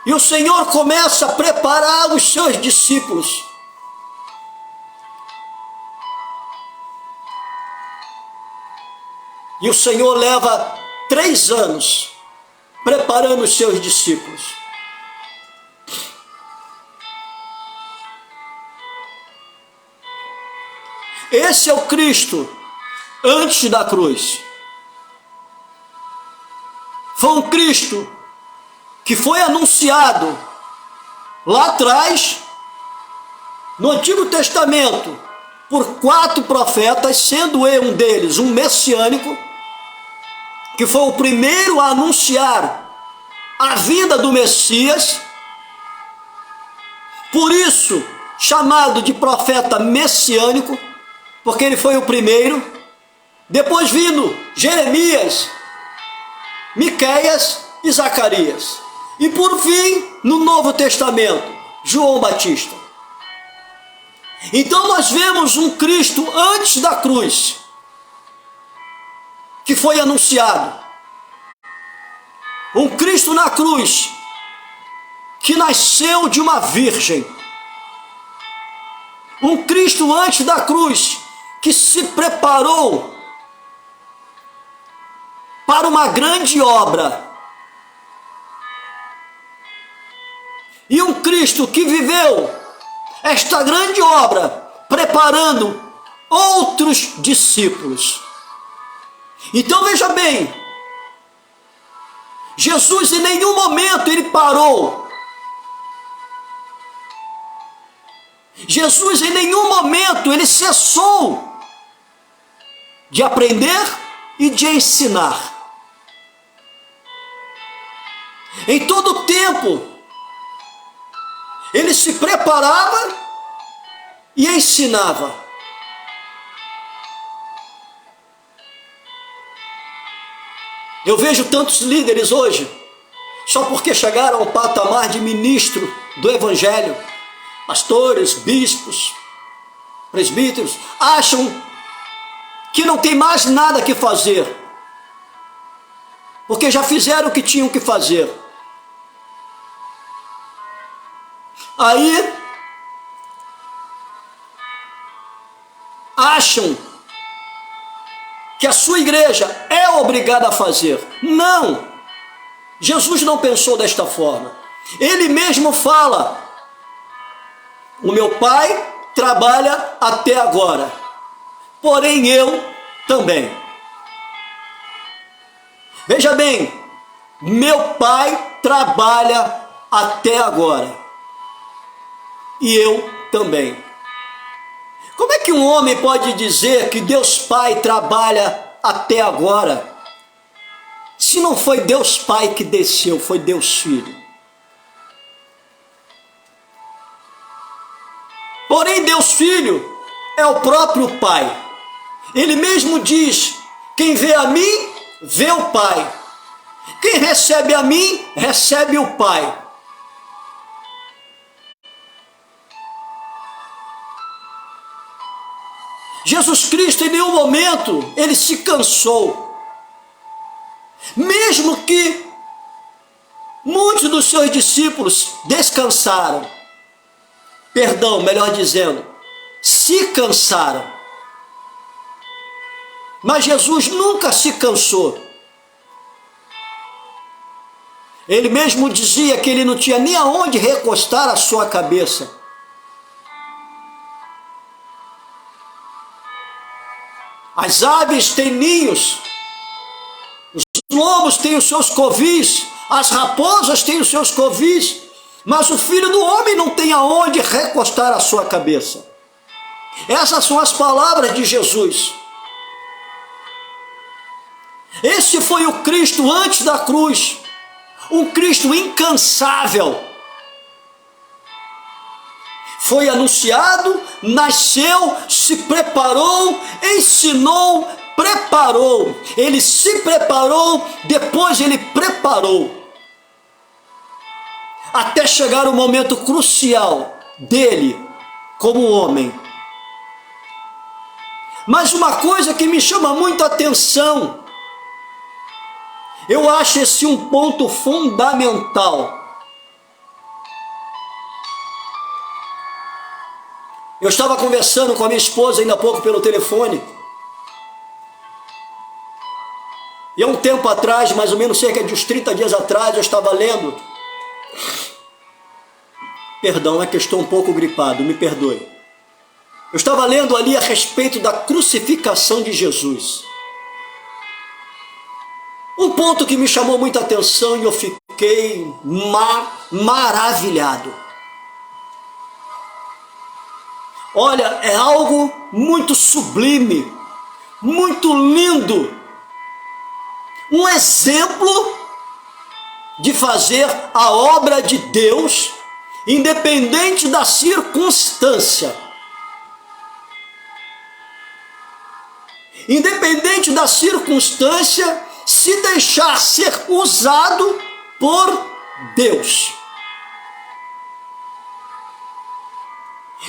E o Senhor começa a preparar os seus discípulos. E o Senhor leva 3 anos preparando os seus discípulos. Esse é o Cristo antes da cruz. Foi um Cristo que foi anunciado lá atrás, no Antigo Testamento, por 4 profetas, sendo um deles um messiânico, que foi o primeiro a anunciar a vinda do Messias, por isso chamado de profeta messiânico, porque ele foi o primeiro. Depois vindo Jeremias, Miqueias e Zacarias. E por fim, no Novo Testamento, João Batista. Então nós vemos um Cristo antes da cruz, que foi anunciado. Um Cristo na cruz, que nasceu de uma virgem. Um Cristo antes da cruz, que se preparou para uma grande obra. E um Cristo que viveu esta grande obra, preparando outros discípulos. Então veja bem, Jesus em nenhum momento ele parou. Jesus em nenhum momento ele cessou de aprender e de ensinar. Em todo o tempo, ele se preparava e ensinava. Eu vejo tantos líderes hoje, só porque chegaram ao patamar de ministro do Evangelho, pastores, bispos, presbíteros, acham que não tem mais nada que fazer, porque já fizeram o que tinham que fazer. Aí acham que a sua igreja é obrigada a fazer. Não! Jesus não pensou desta forma. Ele mesmo fala: o meu Pai trabalha até agora, porém eu também. Veja bem, meu Pai trabalha até agora, e eu também. Como é que um homem pode dizer que Deus Pai trabalha até agora, se não foi Deus Pai que desceu, foi Deus Filho? Porém, Deus Filho é o próprio Pai. Ele mesmo diz: quem vê a mim, vê o Pai. Quem recebe a mim, recebe o Pai. Jesus Cristo em nenhum momento ele se cansou, mesmo que muitos dos seus discípulos descansaram, melhor dizendo, se cansaram, mas Jesus nunca se cansou. Ele mesmo dizia que ele não tinha nem aonde recostar a sua cabeça. As aves têm ninhos, os lobos têm os seus covis, as raposas têm os seus covis, mas o Filho do Homem não tem aonde recostar a sua cabeça. Essas são as palavras de Jesus. Esse foi o Cristo antes da cruz, um Cristo incansável. Foi anunciado, nasceu, se preparou, ensinou, preparou. Ele se preparou, depois ele preparou. Até chegar o momento crucial dele como homem. Mas uma coisa que me chama muito a atenção, eu acho esse um ponto fundamental. Eu estava conversando com a minha esposa ainda há pouco pelo telefone. E há um tempo atrás, mais ou menos cerca de uns 30 dias atrás, eu estava lendo. Perdão, é que eu estou um pouco gripado, me perdoe. Eu estava lendo ali a respeito da crucificação de Jesus. Um ponto que me chamou muita atenção e eu fiquei maravilhado. Olha, é algo muito sublime, muito lindo. Um exemplo de fazer a obra de Deus, independente da circunstância. Independente da circunstância, se deixar ser usado por Deus.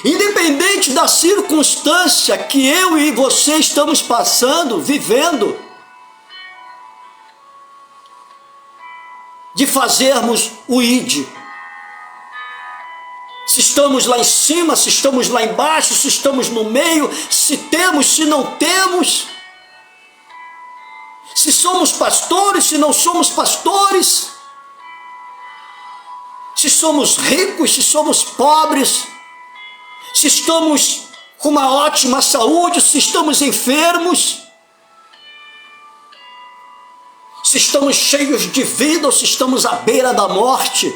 Independente da circunstância que eu e você estamos passando, vivendo, de fazermos o ID. Se estamos lá em cima, se estamos lá embaixo, se estamos no meio, se temos, se não temos, se somos pastores, se não somos pastores, se somos ricos, se somos pobres, se estamos com uma ótima saúde, se estamos enfermos, se estamos cheios de vida ou se estamos à beira da morte.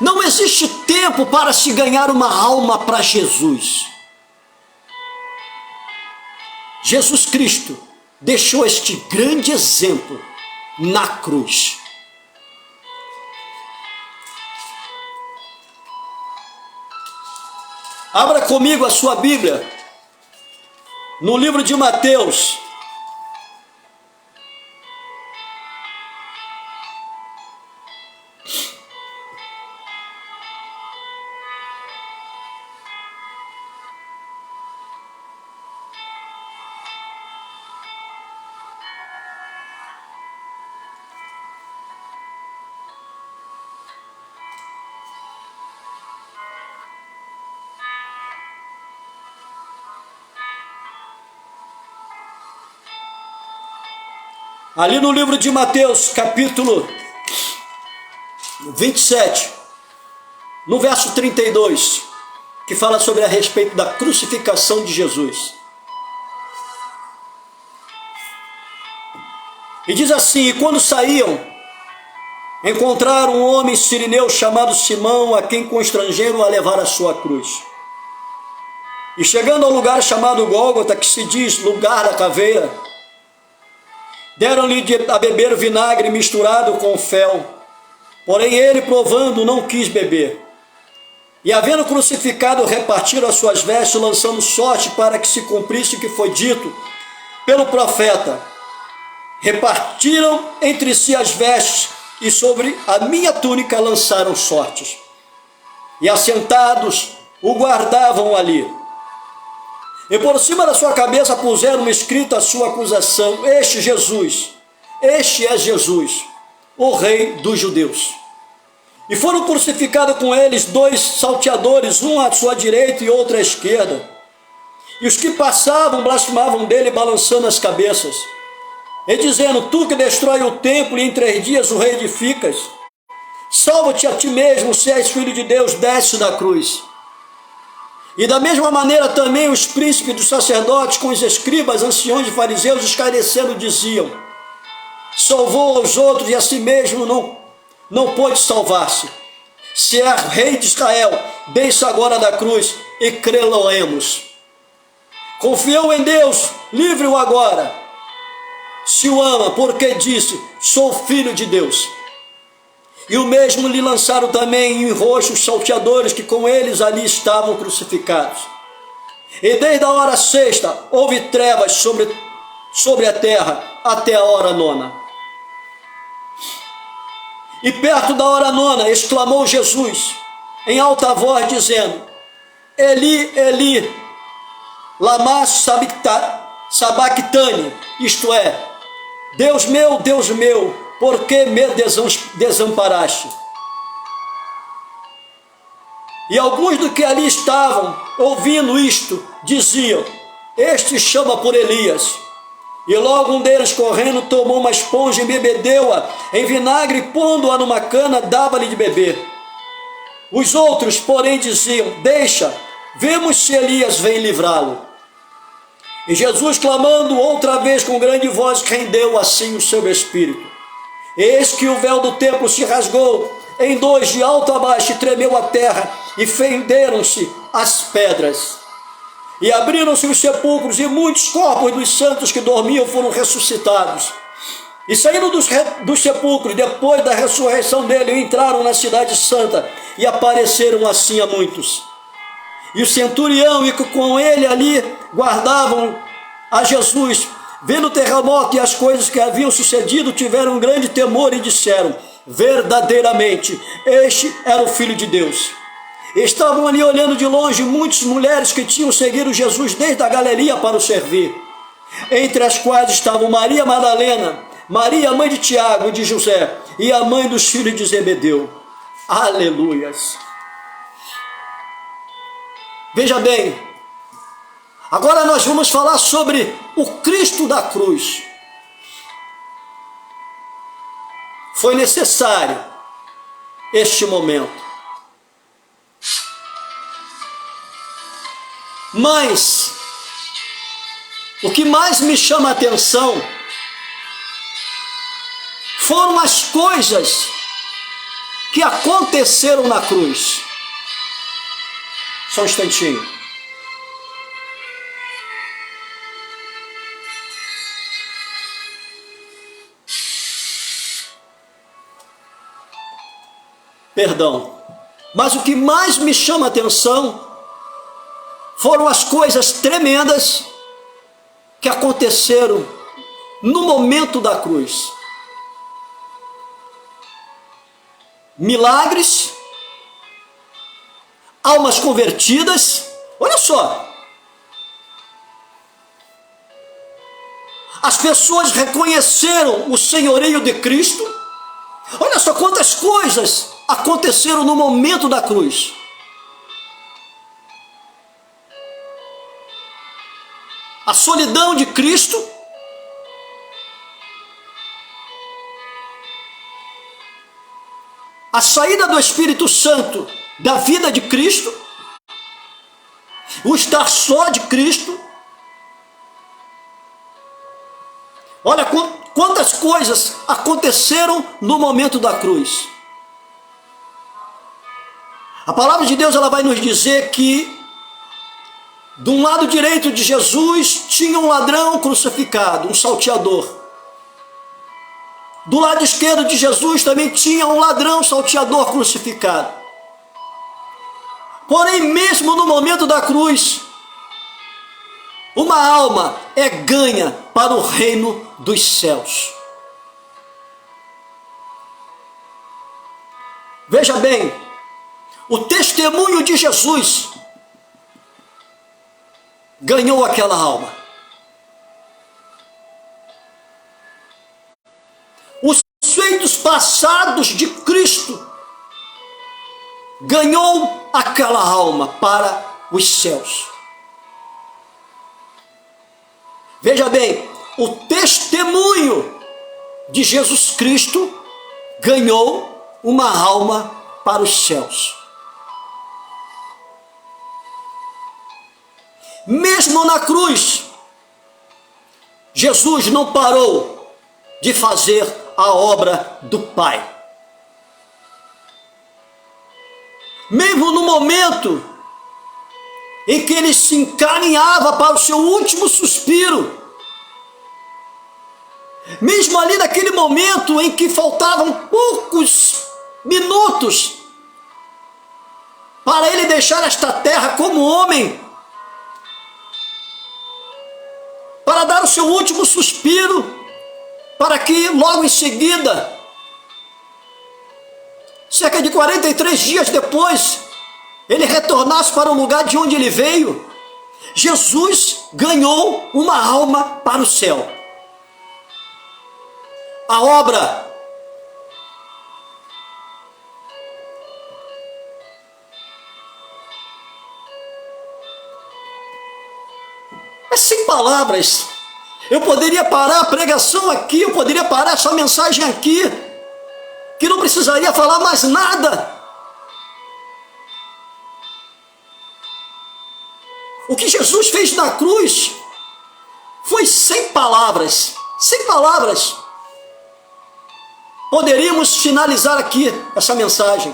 Não existe tempo para se ganhar uma alma para Jesus. Jesus Cristo deixou este grande exemplo na cruz. Abra comigo a sua Bíblia no livro de Mateus. Ali no livro de Mateus, capítulo 27, no verso 32, que fala sobre a respeito da crucificação de Jesus. E diz assim: e quando saíam, encontraram um homem sirineu chamado Simão, a quem constrangeram a levar a sua cruz. E chegando ao lugar chamado Gólgota, que se diz lugar da caveira, deram-lhe a beber vinagre misturado com fel. Porém ele, provando, não quis beber. E havendo crucificado, repartiram as suas vestes, lançando sorte para que se cumprisse o que foi dito pelo profeta. Repartiram entre si as vestes, e sobre a minha túnica lançaram sortes. E assentados o guardavam ali. E por cima da sua cabeça puseram escrito a sua acusação: este é Jesus, o Rei dos Judeus. E foram crucificados com eles 2 salteadores, um à sua direita e outro à esquerda. E os que passavam blasfemavam dele, balançando as cabeças, e dizendo: tu que destrói o templo e em 3 dias o reedificas, salva-te a ti mesmo, se és filho de Deus, desce da cruz. E da mesma maneira também os príncipes dos sacerdotes, com os escribas, anciões e fariseus, esclarecendo, diziam: salvou aos outros e a si mesmo não pôde salvar-se. Se é rei de Israel, deixa agora da cruz e crê-lo-emos. Confiou em Deus, livre-o agora. Se o ama, porque disse: sou filho de Deus. E o mesmo lhe lançaram também em rosto os salteadores que com eles ali estavam crucificados. E desde a hora 6ª houve trevas sobre a terra até a hora 9ª. E perto da hora 9ª exclamou Jesus em alta voz, dizendo: Eli, Eli, lama sabactani, isto é, Deus meu, por que me desamparaste? E alguns do que ali estavam, ouvindo isto, diziam: este chama por Elias. E logo um deles, correndo, tomou uma esponja e embebedeu-a em vinagre, pondo-a numa cana, dava-lhe de beber. Os outros, porém, diziam: deixa, vemos se Elias vem livrá-lo. E Jesus, clamando outra vez com grande voz, rendeu assim o seu espírito. Eis que o véu do templo se rasgou em 2 de alto a baixo, e tremeu a terra, e fenderam-se as pedras. E abriram-se os sepulcros, e muitos corpos dos santos que dormiam foram ressuscitados. E saindo dos sepulcros, depois da ressurreição dele, entraram na cidade santa, e apareceram assim a muitos. E o centurião, e com ele ali guardavam a Jesus, vendo o terremoto e as coisas que haviam sucedido, tiveram um grande temor e disseram: verdadeiramente, este era o Filho de Deus. Estavam ali olhando de longe muitas mulheres que tinham seguido Jesus desde a Galileia para o servir, entre as quais estavam Maria Madalena, Maria, mãe de Tiago e de José, e a mãe dos filhos de Zebedeu. Aleluias! Veja bem, agora nós vamos falar sobre o Cristo da cruz. Foi necessário este momento. Mas o que mais me chama a atenção foram as coisas que aconteceram na cruz. Só um instantinho. Perdão. Mas o que mais me chama a atenção foram as coisas tremendas que aconteceram no momento da cruz. Milagres, almas convertidas. Olha só, as pessoas reconheceram o senhorio de Cristo. Olha só quantas coisas aconteceram no momento da cruz. A solidão de Cristo, a saída do Espírito Santo da vida de Cristo, o estar só de Cristo. Olha quantas coisas aconteceram no momento da cruz. A palavra de Deus ela vai nos dizer que do lado direito de Jesus tinha um ladrão crucificado, um salteador. Do lado esquerdo de Jesus também tinha um ladrão salteador crucificado. Porém, mesmo no momento da cruz, uma alma é ganha para o reino dos céus. Veja bem, o testemunho de Jesus ganhou aquela alma. Os feitos passados de Cristo ganhou aquela alma para os céus. Veja bem, o testemunho de Jesus Cristo ganhou uma alma para os céus. Mesmo na cruz, Jesus não parou de fazer a obra do Pai. Mesmo no momento em que ele se encaminhava para o seu último suspiro, mesmo ali naquele momento em que faltavam poucos minutos para ele deixar esta terra como homem, para dar o seu último suspiro, para que logo em seguida, cerca de 43 dias depois, ele retornasse para o lugar de onde ele veio. Jesus ganhou uma alma para o céu. A obra é sem palavras. Eu poderia parar a pregação aqui, eu poderia parar essa mensagem aqui, que não precisaria falar mais nada. O que Jesus fez na cruz foi sem palavras, sem palavras. Poderíamos finalizar aqui essa mensagem.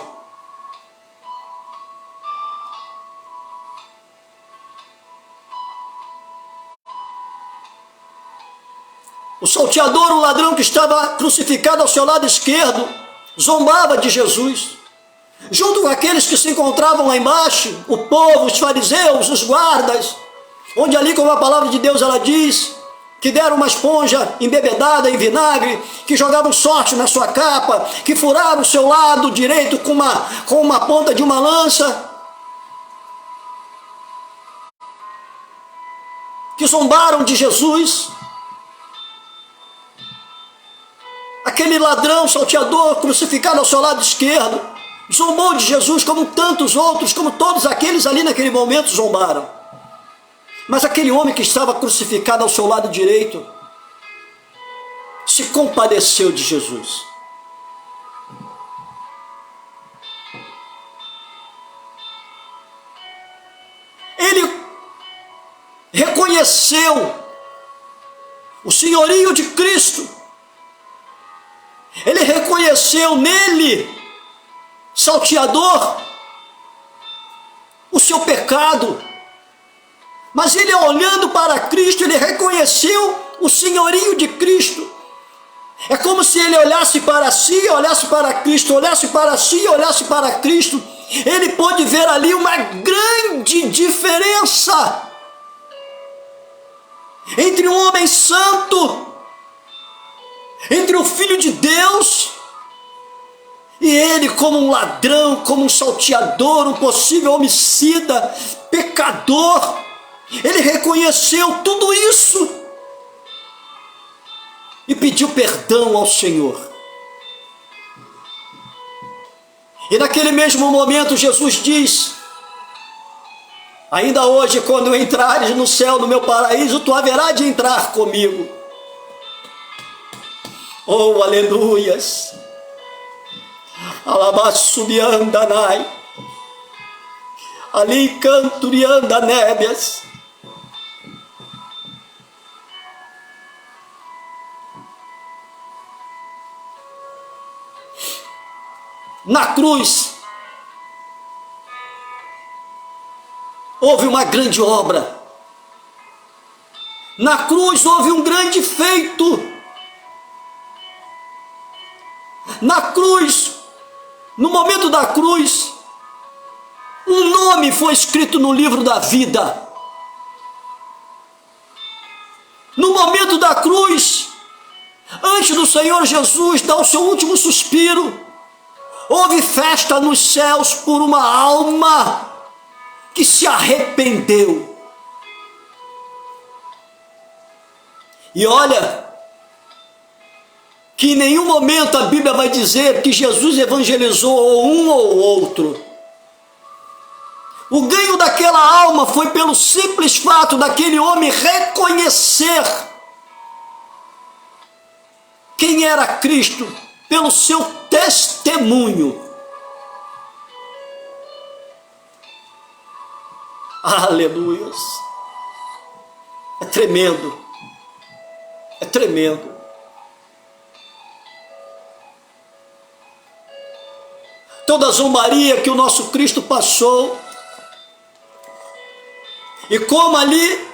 O salteador, o ladrão que estava crucificado ao seu lado esquerdo, zombava de Jesus. Junto com aqueles que se encontravam lá embaixo, o povo, os fariseus, os guardas, onde ali, como a palavra de Deus ela diz, que deram uma esponja embebedada em vinagre, que jogavam sorte na sua capa, que furaram o seu lado direito com uma ponta de uma lança. que zombaram de Jesus. Aquele ladrão, salteador, crucificado ao seu lado esquerdo, zombou de Jesus como tantos outros, como todos aqueles ali naquele momento zombaram. Mas aquele homem que estava crucificado ao seu lado direito se compadeceu de Jesus. Ele reconheceu o senhorio de Cristo. Ele reconheceu nele, salteador, o seu pecado. Mas ele, olhando para Cristo, ele reconheceu o senhorio de Cristo. É como se ele olhasse para si, olhasse para Cristo, olhasse para si, olhasse para Cristo. Ele pôde ver ali uma grande diferença entre um homem santo, entre o Filho de Deus, e ele como um ladrão, como um salteador, um possível homicida, pecador. Ele reconheceu tudo isso e pediu perdão ao Senhor. E naquele mesmo momento Jesus diz: ainda hoje, quando entrares no céu, no meu paraíso, tu haverás de entrar comigo. Oh, aleluias! Alabassubiandanai, ali canturianda nébias. Na cruz houve uma grande obra. Na cruz houve um grande feito. Na cruz, no momento da cruz, um nome foi escrito no livro da vida. No momento da cruz, antes do Senhor Jesus dar o seu último suspiro, houve festa nos céus por uma alma que se arrependeu. E olha, que em nenhum momento a Bíblia vai dizer que Jesus evangelizou ou um ou outro. O ganho daquela alma foi pelo simples fato daquele homem reconhecer quem era Cristo, pelo seu testemunho. Aleluias! É tremendo, é tremendo. Toda a zombaria que o nosso Cristo passou, e como ali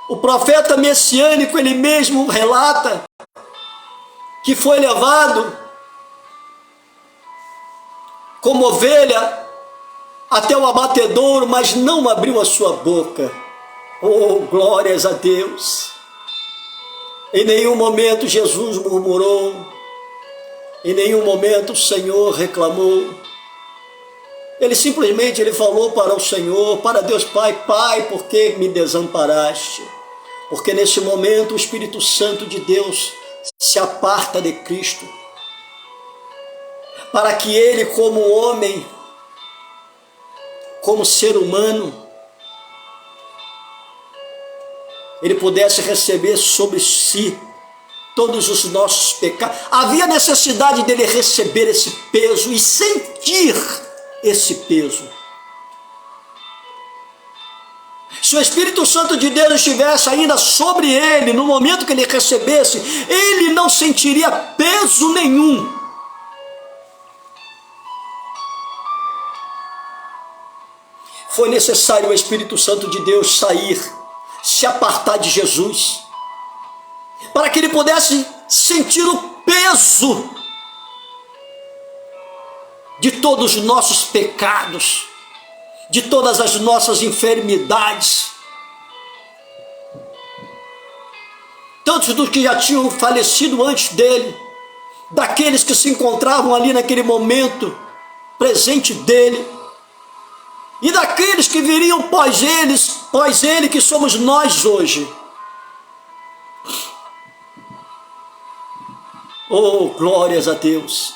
o profeta messiânico ele mesmo relata que foi levado como ovelha até o abatedouro, mas não abriu a sua boca. Oh, glórias a Deus! Em nenhum momento Jesus murmurou, em nenhum momento o Senhor reclamou. Ele simplesmente falou para o Senhor, para Deus Pai: Pai, por que me desamparaste? Porque nesse momento o Espírito Santo de Deus se aparta de Cristo, para que ele, como homem, como ser humano, ele pudesse receber sobre si todos os nossos pecados. Havia necessidade dele receber esse peso e sentir esse peso. Se o Espírito Santo de Deus estivesse ainda sobre ele, no momento que ele recebesse, ele não sentiria peso nenhum. Foi necessário o Espírito Santo de Deus sair, se apartar de Jesus, para que ele pudesse sentir o peso de todos os nossos pecados, de todas as nossas enfermidades. Tantos dos que já tinham falecido antes dele, daqueles que se encontravam ali naquele momento presente dele, e daqueles que viriam pós ele, que somos nós hoje. Oh, glórias a Deus!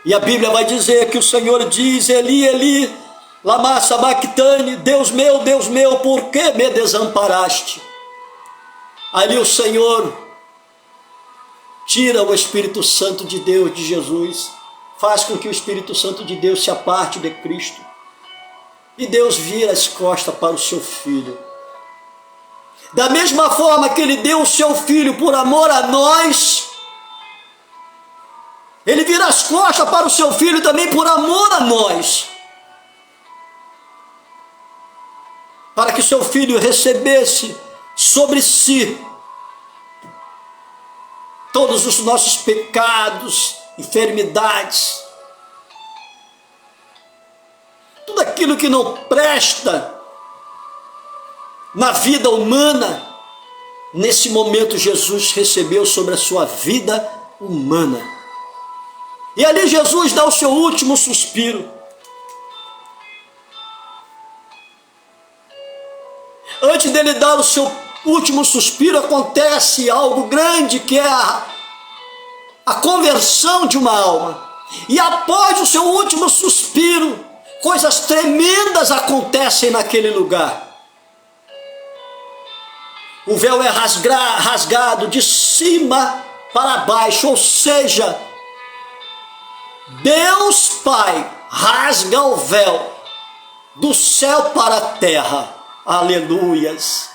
E a Bíblia vai dizer que o Senhor diz: Eli, Eli, lama sabachthani, Deus meu, por que me desamparaste? Ali o Senhor tira o Espírito Santo de Deus, de Jesus, faz com que o Espírito Santo de Deus se aparte de Cristo, e Deus vira as costas para o seu Filho. Da mesma forma que Ele deu o seu Filho por amor a nós, Ele vira as costas para o seu Filho também por amor a nós, para que seu Filho recebesse sobre si todos os nossos pecados, enfermidades, tudo aquilo que não presta na vida humana. Nesse momento Jesus recebeu sobre a sua vida humana, e ali Jesus dá o seu último suspiro. Antes dele dar o seu último suspiro, acontece algo grande, que é a conversão de uma alma. E após o seu último suspiro, coisas tremendas acontecem naquele lugar. O véu é rasgado de cima para baixo, ou seja, Deus Pai rasga o véu do céu para a terra. Aleluias!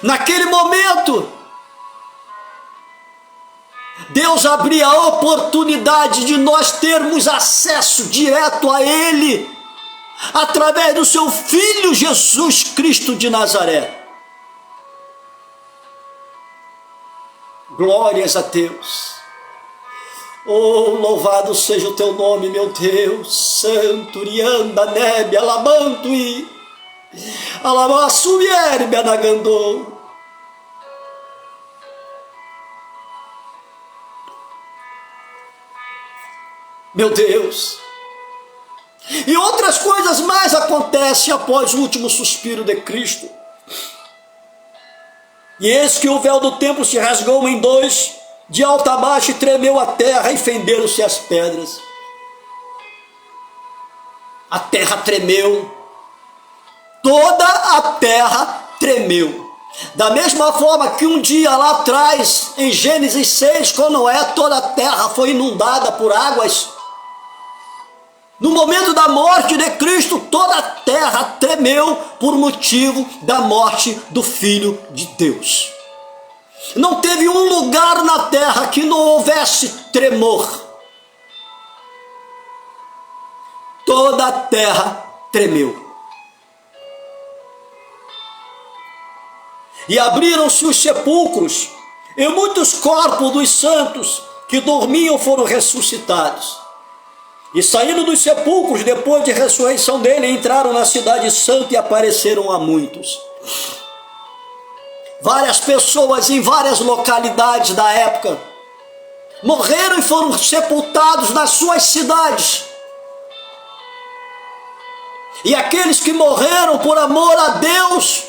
Naquele momento, Deus abria a oportunidade de nós termos acesso direto a Ele, através do seu Filho Jesus Cristo de Nazaré. Glórias a Deus! Oh, louvado seja o teu nome, meu Deus! Santo, rianda, nebe, alabanto e alabaçuierbe, anagandou. Meu Deus! E outras coisas mais acontecem após o último suspiro de Cristo. E eis que o véu do templo se rasgou em dois, de alto a baixo, e tremeu a terra, e fenderam-se as pedras. A terra tremeu, toda a terra tremeu. Da mesma forma que um dia lá atrás, em Gênesis 6, com Noé, toda a terra foi inundada por águas. No momento da morte de Cristo, toda a terra tremeu por motivo da morte do Filho de Deus. Não teve um lugar na terra que não houvesse tremor. Toda a terra tremeu. E abriram-se os sepulcros, e muitos corpos dos santos que dormiam foram ressuscitados. E saindo dos sepulcros, depois de ressurreição dele, entraram na cidade santa e apareceram a muitos. Várias pessoas em várias localidades da época morreram e foram sepultados nas suas cidades. E aqueles que morreram por amor a Deus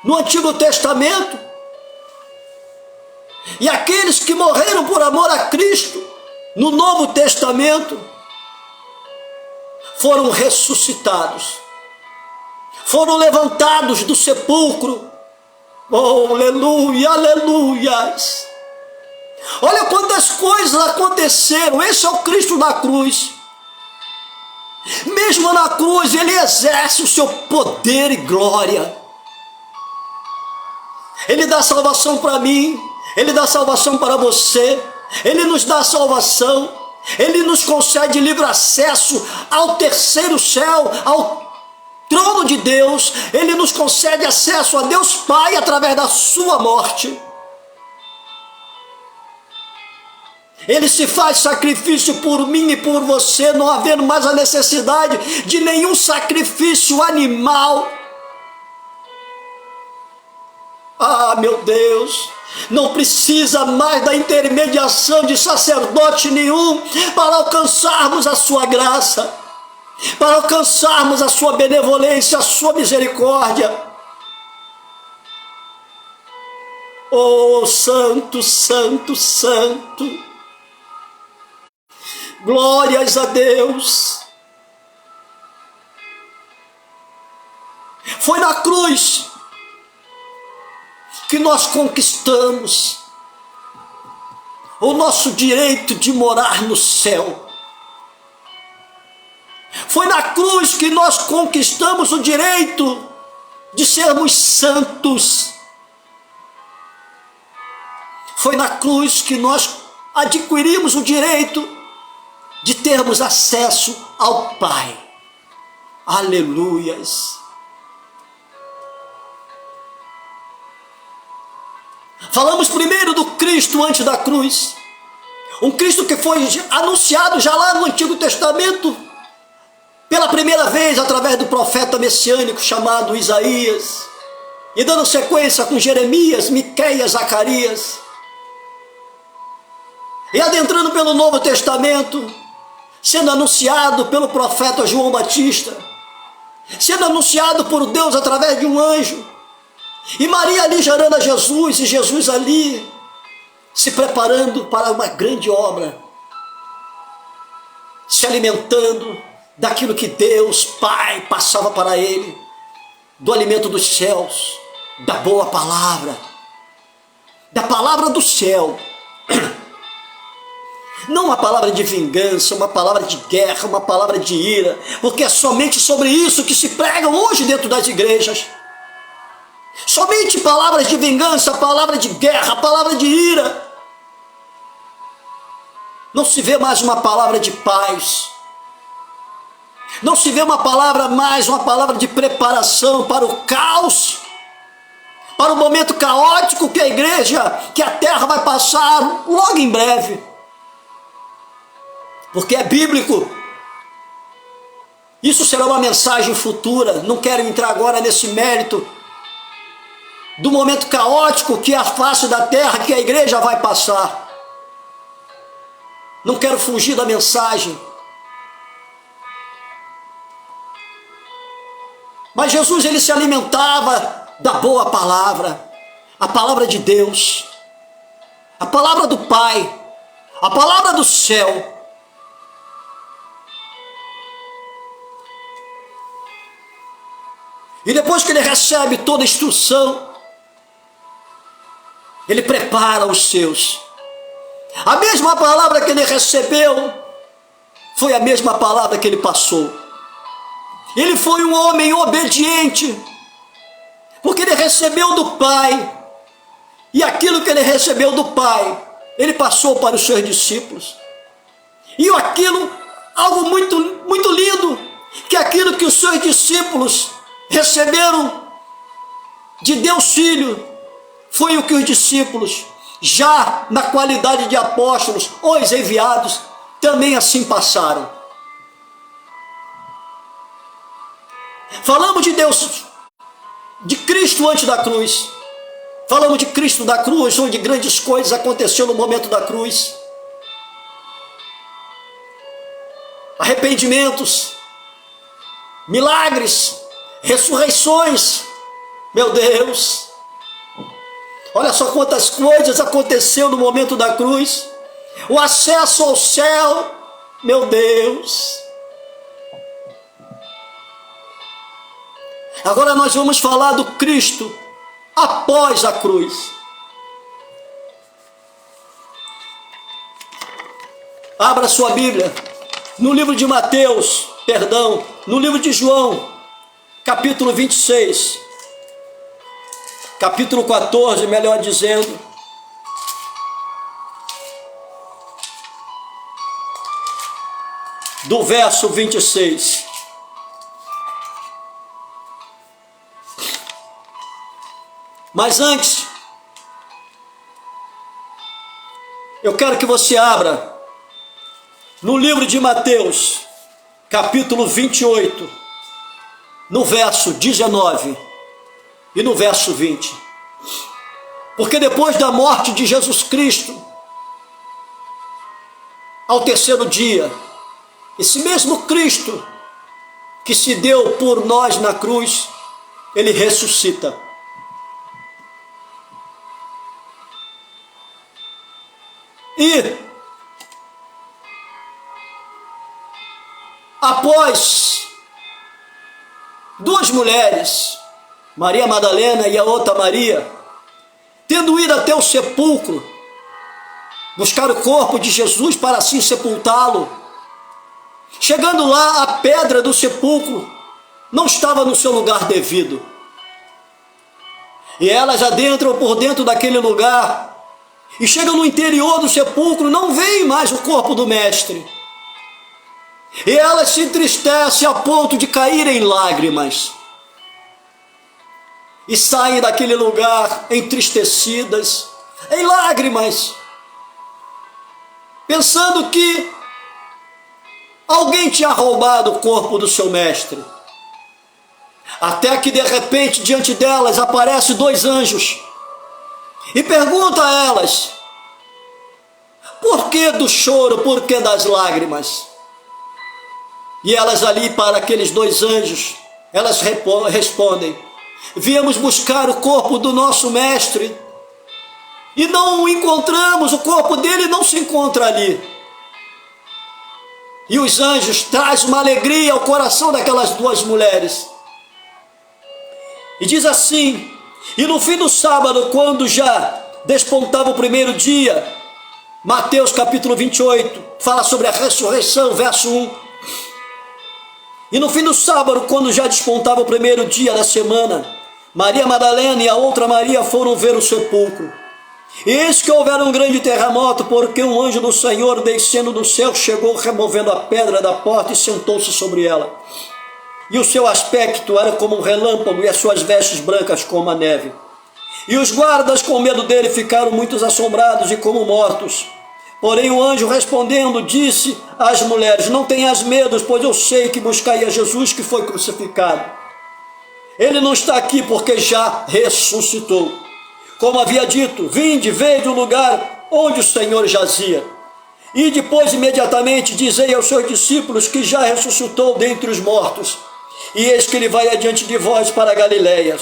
no Antigo Testamento, e aqueles que morreram por amor a Cristo no Novo Testamento, foram ressuscitados, foram levantados do sepulcro. Oh, aleluia, aleluias! Olha quantas coisas aconteceram. Esse é o Cristo na cruz. Mesmo na cruz, Ele exerce o seu poder e glória. Ele dá salvação para mim, Ele dá salvação para você, Ele nos dá salvação, Ele nos concede livre acesso ao terceiro céu, ao trono de Deus. Ele nos concede acesso a Deus Pai através da sua morte. Ele se faz sacrifício por mim e por você, não havendo mais a necessidade de nenhum sacrifício animal. Ah, meu Deus, não precisa mais da intermediação de sacerdote nenhum para alcançarmos a sua graça, para alcançarmos a sua benevolência, a sua misericórdia. Oh, santo, santo, santo. Glórias a Deus. Foi na cruz que nós conquistamos o nosso direito de morar no céu. Foi na cruz que nós conquistamos o direito de sermos santos. Foi na cruz que nós adquirimos o direito de termos acesso ao Pai. Aleluias. Falamos primeiro do Cristo antes da cruz. Um Cristo que foi anunciado já lá no Antigo Testamento, pela primeira vez através do profeta messiânico chamado Isaías, e dando sequência com Jeremias, Miqueias, Zacarias. E adentrando pelo Novo Testamento, sendo anunciado pelo profeta João Batista, sendo anunciado por Deus através de um anjo, e Maria ali gerando a Jesus, e Jesus ali se preparando para uma grande obra, se alimentando daquilo que Deus Pai passava para ele, do alimento dos céus, da boa palavra, da palavra do céu. Não uma palavra de vingança, uma palavra de guerra, uma palavra de ira, porque é somente sobre isso que se pregam hoje dentro das igrejas. Somente palavras de vingança, palavra de guerra, palavra de ira. Não se vê mais uma palavra de paz. Não se vê uma palavra mais, uma palavra de preparação para o caos, para o momento caótico que a igreja, que a terra vai passar logo em breve. Porque é bíblico. Isso será uma mensagem futura. Não quero entrar agora nesse mérito do momento caótico que é a face da terra, que a igreja vai passar. Não quero fugir da mensagem. Mas Jesus, ele se alimentava da boa palavra, a palavra de Deus, a palavra do Pai, a palavra do céu. E depois que ele recebe toda a instrução, ele prepara os seus. A mesma palavra que ele recebeu foi a mesma palavra que ele passou. Ele foi um homem obediente, porque ele recebeu do Pai, e aquilo que ele recebeu do Pai, ele passou para os seus discípulos. E aquilo, algo muito, muito lindo, que aquilo que os seus discípulos receberam de Deus Filho, foi o que os discípulos, já na qualidade de apóstolos, os enviados, também assim passaram. Falamos de Deus, de Cristo antes da cruz. Falamos de Cristo da cruz, onde grandes coisas aconteceram no momento da cruz. Arrependimentos, milagres, ressurreições. Meu Deus, olha só quantas coisas aconteceram no momento da cruz. O acesso ao céu, meu Deus. Agora nós vamos falar do Cristo após a cruz. Abra sua Bíblia no livro de Mateus, no livro de João, capítulo 26, capítulo 14, melhor dizendo. Do verso 26. Mas antes, eu quero que você abra no livro de Mateus, capítulo 28, no verso 19 e no verso 20. Porque depois da morte de Jesus Cristo, ao terceiro dia, esse mesmo Cristo que se deu por nós na cruz, ele ressuscita. E após duas mulheres, Maria Madalena e a outra Maria, tendo ido até o sepulcro, buscar o corpo de Jesus para assim sepultá-lo, chegando lá, a pedra do sepulcro não estava no seu lugar devido. E elas adentram por dentro daquele lugar, e chegam no interior do sepulcro, não veem mais o corpo do mestre. E elas se entristecem a ponto de cair em lágrimas. E saem daquele lugar entristecidas, em lágrimas, pensando que alguém tinha roubado o corpo do seu mestre. Até que de repente diante delas aparecem dois anjos e pergunta a elas: por que do choro, por que das lágrimas? E elas ali para aqueles dois anjos, elas respondem: viemos buscar o corpo do nosso mestre e não o encontramos, o corpo dele não se encontra ali. E os anjos trazem uma alegria ao coração daquelas duas mulheres. E diz assim: e no fim do sábado, quando já despontava o primeiro dia, Mateus capítulo 28, fala sobre a ressurreição, verso 1. E no fim do sábado, quando já despontava o primeiro dia da semana, Maria Madalena e a outra Maria foram ver o sepulcro. E eis que houveram um grande terremoto, porque um anjo do Senhor, descendo do céu, chegou removendo a pedra da porta e sentou-se sobre ela. E o seu aspecto era como um relâmpago, e as suas vestes brancas como a neve. E os guardas, com medo dele, ficaram muito assombrados e como mortos. Porém o anjo respondendo disse às mulheres: não tenhas medo, pois eu sei que buscai a Jesus que foi crucificado. Ele não está aqui, porque já ressuscitou. Como havia dito, vinde, vede o lugar onde o Senhor jazia. E depois imediatamente dizei aos seus discípulos que já ressuscitou dentre os mortos. E eis que ele vai adiante de vós para Galileia.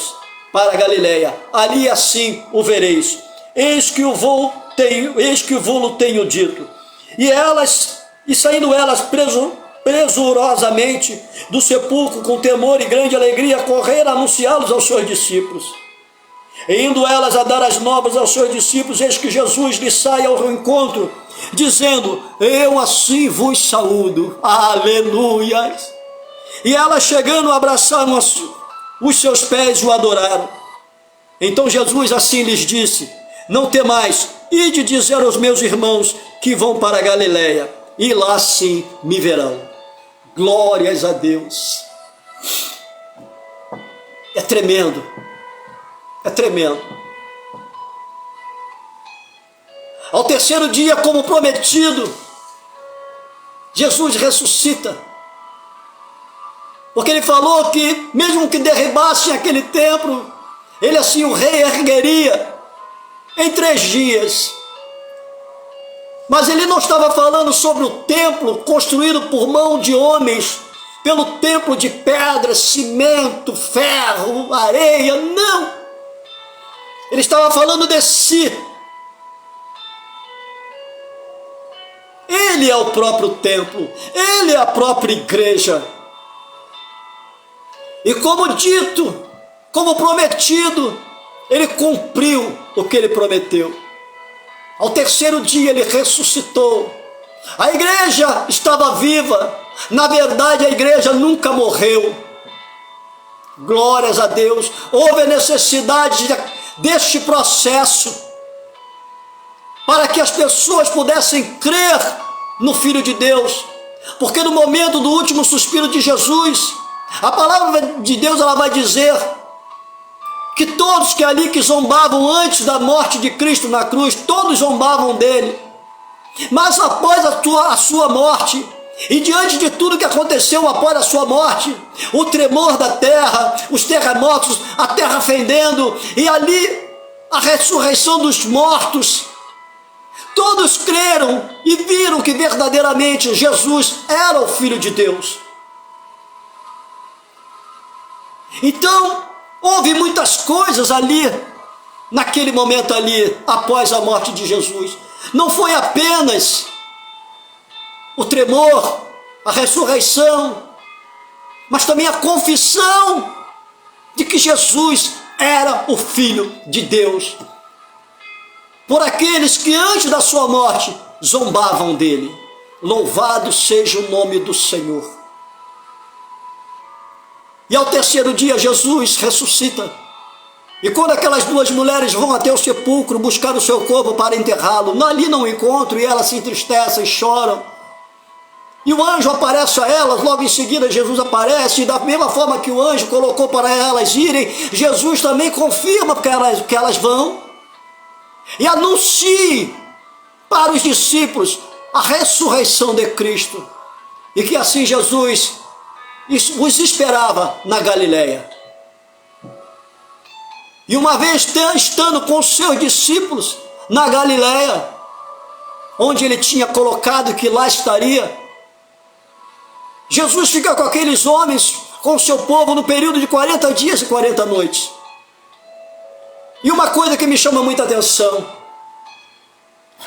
Ali assim o vereis. Eis que o vou-lo tenho dito. E saindo elas presurosamente do sepulcro, com temor e grande alegria, correram a anunciá-los aos seus discípulos. E indo elas a dar as novas aos seus discípulos, eis que Jesus lhes sai ao encontro, dizendo: eu assim vos saúdo. Aleluia! E elas, chegando, abraçaram os seus pés e o adoraram. Então Jesus assim lhes disse: não temais, ide dizer aos meus irmãos que vão para a Galileia, e lá sim me verão. Glórias a Deus. É tremendo. É tremendo. Ao terceiro dia, como prometido, Jesus ressuscita. Porque ele falou que mesmo que derribassem aquele templo, ele assim o reergueria em 3 dias. Mas ele não estava falando sobre o templo construído por mão de homens, pelo templo de pedra, cimento, ferro, areia, não. Ele estava falando de si. Ele é o próprio templo, ele é a própria igreja. E como dito, como prometido, ele cumpriu o que ele prometeu. Ao terceiro dia ele ressuscitou. A igreja estava viva. Na verdade, a igreja nunca morreu. Glórias a Deus. Houve a necessidade deste processo para que as pessoas pudessem crer no Filho de Deus. Porque no momento do último suspiro de Jesus, a palavra de Deus ela vai dizer que todos que ali que zombavam antes da morte de Cristo na cruz, todos zombavam dele. Mas após a sua morte, e diante de tudo que aconteceu após a sua morte, o tremor da terra, os terremotos, a terra fendendo, e ali a ressurreição dos mortos, todos creram e viram que verdadeiramente Jesus era o Filho de Deus. Então, houve muitas coisas ali, naquele momento ali, após a morte de Jesus. Não foi apenas o tremor, a ressurreição, mas também a confissão de que Jesus era o Filho de Deus, por aqueles que antes da sua morte zombavam dele. Louvado seja o nome do Senhor. E ao terceiro dia Jesus ressuscita. E quando aquelas duas mulheres vão até o sepulcro buscar o seu corpo para enterrá-lo, ali não o encontram e elas se entristecem, choram. E o anjo aparece a elas, logo em seguida Jesus aparece, e da mesma forma que o anjo colocou para elas irem, Jesus também confirma que elas vão e anuncia para os discípulos a ressurreição de Cristo, e que assim Jesus os esperava na Galileia. E uma vez estando com os seus discípulos na Galileia, onde ele tinha colocado que lá estaria, Jesus fica com aqueles homens, com o seu povo, no período de 40 dias e 40 noites. E uma coisa que me chama muita atenção: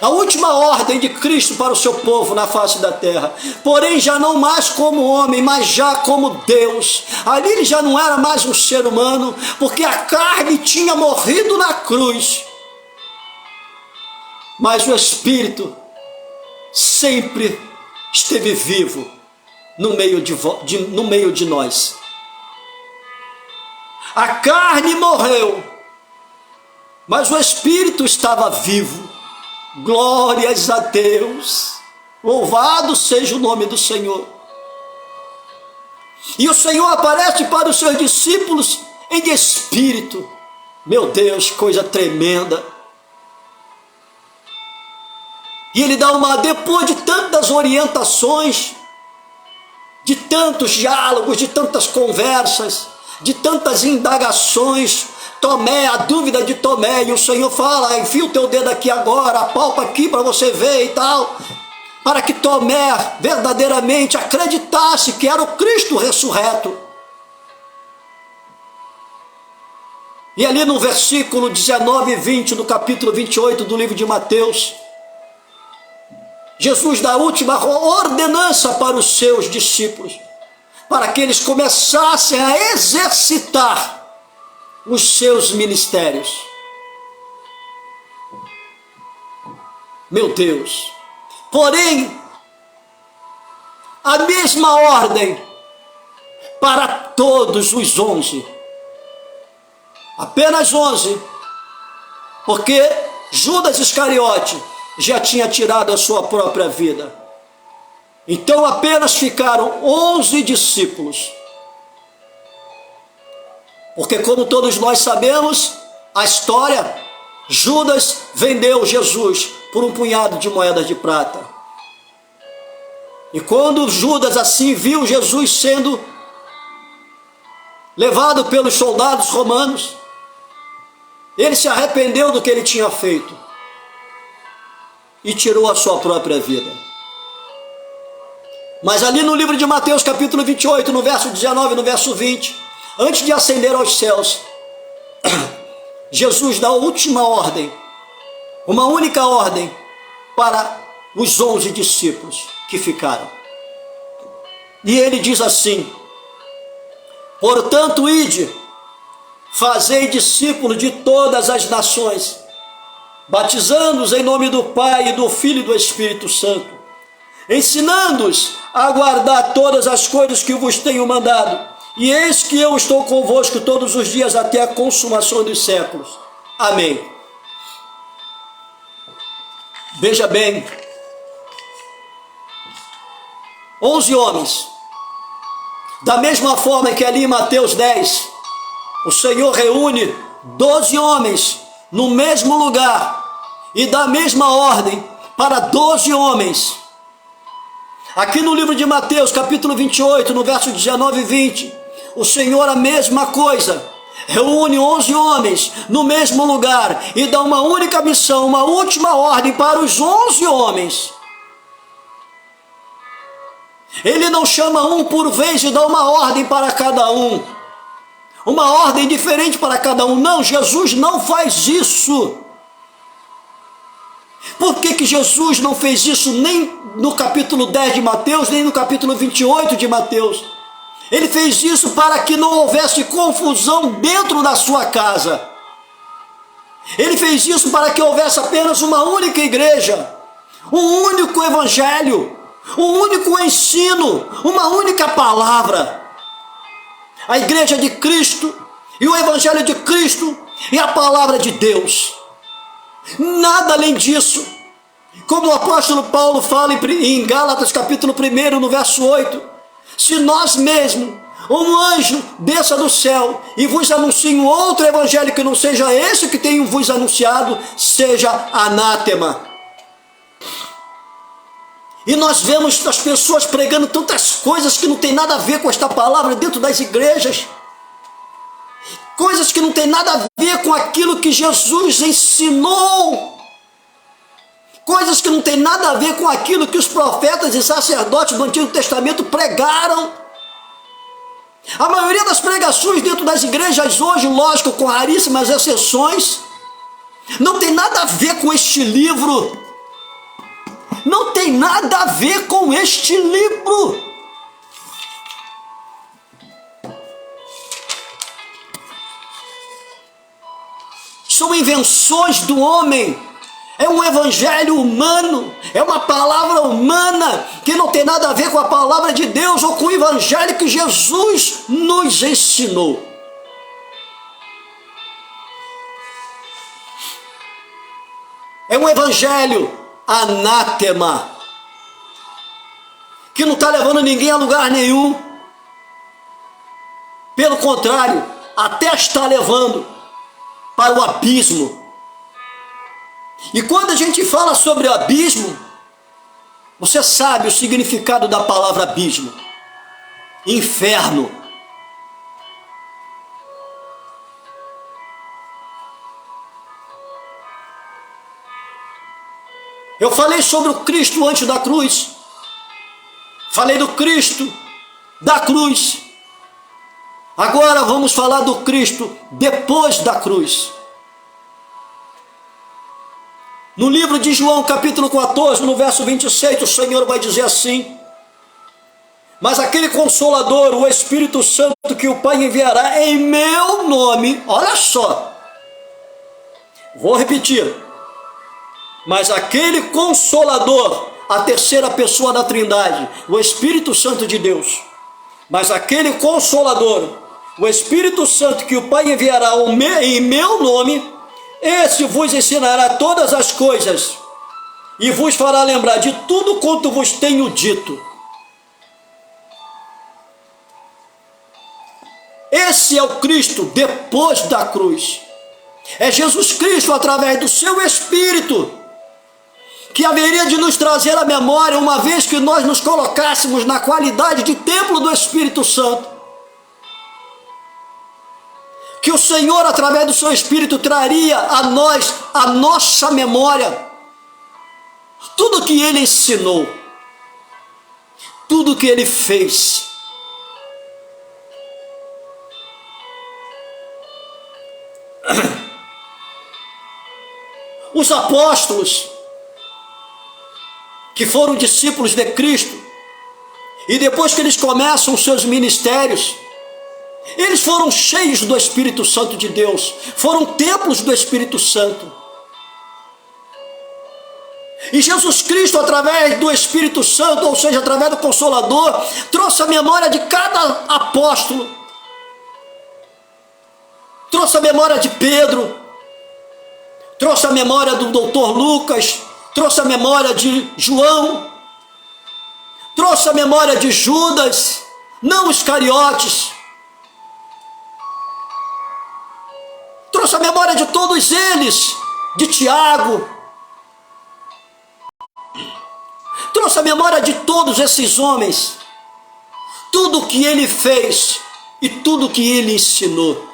a última ordem de Cristo para o seu povo na face da terra, porém já não mais como homem, mas já como Deus. Ali ele já não era mais um ser humano, porque a carne tinha morrido na cruz, mas o Espírito sempre esteve vivo no meio de nós. A carne morreu, mas o Espírito estava vivo. Glórias a Deus, louvado seja o nome do Senhor. E o Senhor aparece para os seus discípulos em espírito. Meu Deus, coisa tremenda. E ele dá depois de tantas orientações, de tantos diálogos, de tantas conversas, de tantas indagações, Tomé, a dúvida de Tomé, e o Senhor fala: enfia o teu dedo aqui agora, apalpa aqui para você ver e tal, para que Tomé verdadeiramente acreditasse que era o Cristo ressurreto. E ali no versículo 19 e 20 do capítulo 28 do livro de Mateus, Jesus dá a última ordenança para os seus discípulos, para que eles começassem a exercitar os seus ministérios. Meu Deus! Porém, a mesma ordem para todos os 11. Apenas 11, porque Judas Iscariote já tinha tirado a sua própria vida. Então apenas ficaram 11 discípulos. Porque, como todos nós sabemos, a história, Judas vendeu Jesus por um punhado de moedas de prata. E quando Judas assim viu Jesus sendo levado pelos soldados romanos, ele se arrependeu do que ele tinha feito e tirou a sua própria vida. Mas ali no livro de Mateus capítulo 28, no verso 19 e no verso 20, antes de ascender aos céus, Jesus dá a última ordem, uma única ordem para os 11 discípulos que ficaram. E ele diz assim: portanto, ide, fazei discípulos de todas as nações, batizando-os em nome do Pai, e do Filho e do Espírito Santo, ensinando-os a guardar todas as coisas que vos tenho mandado. E eis que eu estou convosco todos os dias até a consumação dos séculos. Amém. Veja bem, 11 homens. Da mesma forma que ali em Mateus 10, o Senhor reúne 12 homens no mesmo lugar e da mesma ordem para 12 homens. Aqui no livro de Mateus, capítulo 28, no verso 19 e 20, o Senhor a mesma coisa, reúne 11 homens no mesmo lugar e dá uma única missão, uma última ordem para os 11 homens. Ele não chama um por vez e dá uma ordem para cada um, uma ordem diferente para cada um. Não, Jesus não faz isso. Por que Jesus não fez isso nem no capítulo 10 de Mateus, nem no capítulo 28 de Mateus? Ele fez isso para que não houvesse confusão dentro da sua casa. Ele fez isso para que houvesse apenas uma única igreja, um único evangelho, um único ensino, uma única palavra. A igreja de Cristo e o evangelho de Cristo e a palavra de Deus. Nada além disso. Como o apóstolo Paulo fala em Gálatas capítulo 1, no verso 8, se nós mesmos, um anjo desça do céu e vos anuncie um outro evangelho que não seja esse que tenho vos anunciado, seja anátema. E nós vemos as pessoas pregando tantas coisas que não tem nada a ver com esta palavra dentro das igrejas. Coisas que não tem nada a ver com aquilo que Jesus ensinou. Coisas que não tem nada a ver com aquilo que os profetas e sacerdotes do Antigo Testamento pregaram. A maioria das pregações dentro das igrejas hoje, lógico, com raríssimas exceções, não tem nada a ver com este livro. Não tem nada a ver com este livro. São invenções do homem. É um evangelho humano, é uma palavra humana que não tem nada a ver com a palavra de Deus ou com o evangelho que Jesus nos ensinou. É um evangelho anátema, que não está levando ninguém a lugar nenhum. Pelo contrário, até está levando para o abismo. E quando a gente fala sobre abismo, você sabe o significado da palavra abismo: inferno. Eu falei sobre o Cristo antes da cruz, falei do Cristo da cruz. Agora vamos falar do Cristo depois da cruz. No livro de João, capítulo 14, no verso 26, o Senhor vai dizer assim: mas aquele Consolador, o Espírito Santo, que o Pai enviará em meu nome, olha só, vou repetir, mas aquele Consolador, a terceira pessoa da Trindade, o Espírito Santo de Deus, mas aquele Consolador, o Espírito Santo, que o Pai enviará em meu nome, esse vos ensinará todas as coisas e vos fará lembrar de tudo quanto vos tenho dito. Esse é o Cristo depois da cruz. É Jesus Cristo, através do seu Espírito, que haveria de nos trazer à memória, uma vez que nós nos colocássemos na qualidade de templo do Espírito Santo. Que o Senhor, através do seu Espírito, traria a nós, a nossa memória, tudo que Ele ensinou, tudo que Ele fez. Os apóstolos, que foram discípulos de Cristo, e depois que eles começam os seus ministérios, eles foram cheios do Espírito Santo de Deus, foram templos do Espírito Santo. E Jesus Cristo, através do Espírito Santo, ou seja, através do Consolador, trouxe a memória de cada apóstolo, trouxe a memória de Pedro, trouxe a memória do doutor Lucas, trouxe a memória de João, trouxe a memória de Judas, não Iscariotes, trouxe a memória de todos eles, de Tiago, trouxe a memória de todos esses homens, tudo o que ele fez e tudo o que ele ensinou.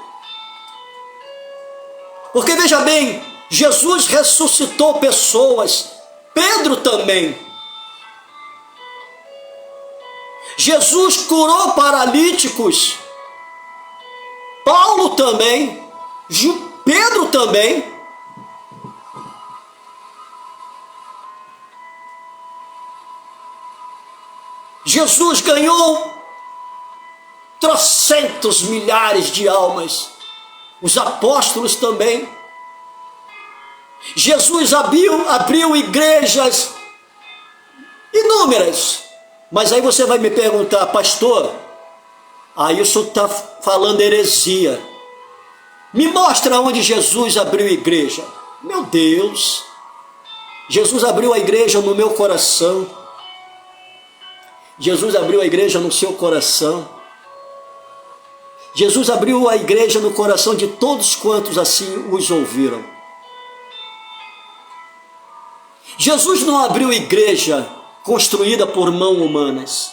Porque veja bem, Jesus ressuscitou pessoas, Pedro também. Jesus curou paralíticos, Paulo também, Pedro também. Jesus ganhou trocentos milhares de almas, os apóstolos também. Jesus abriu igrejas inúmeras. Mas aí você vai me perguntar, pastor, aí o senhor está falando heresia. Me mostra onde Jesus abriu igreja. Meu Deus, Jesus abriu a igreja no meu coração. Jesus abriu a igreja no seu coração. Jesus abriu a igreja no coração de todos quantos assim os ouviram. Jesus não abriu igreja construída por mãos humanas.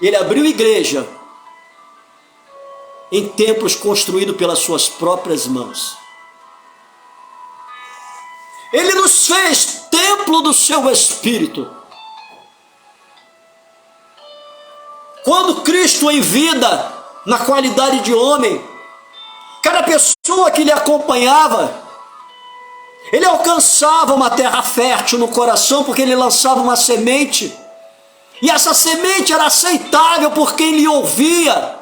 Ele abriu igreja em templos construídos pelas suas próprias mãos. Ele nos fez templo do seu Espírito. Quando Cristo em vida, na qualidade de homem, cada pessoa que lhe acompanhava, ele alcançava uma terra fértil no coração, porque ele lançava uma semente, e essa semente era aceitável por quem lhe ouvia.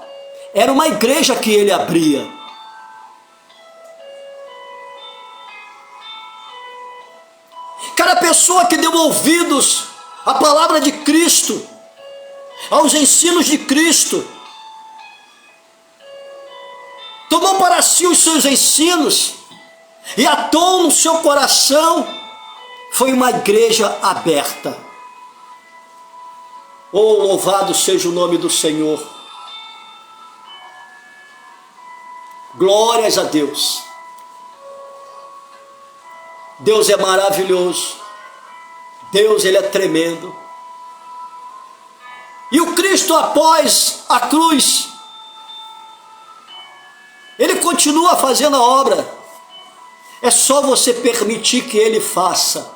Era uma igreja que ele abria. Cada pessoa que deu ouvidos à palavra de Cristo, aos ensinos de Cristo, tomou para si os seus ensinos e atou no seu coração, foi uma igreja aberta. Oh, louvado seja o nome do Senhor. Glórias a Deus. Deus é maravilhoso. Deus, ele é tremendo. E o Cristo, após a cruz, ele continua fazendo a obra. É só você permitir que ele faça.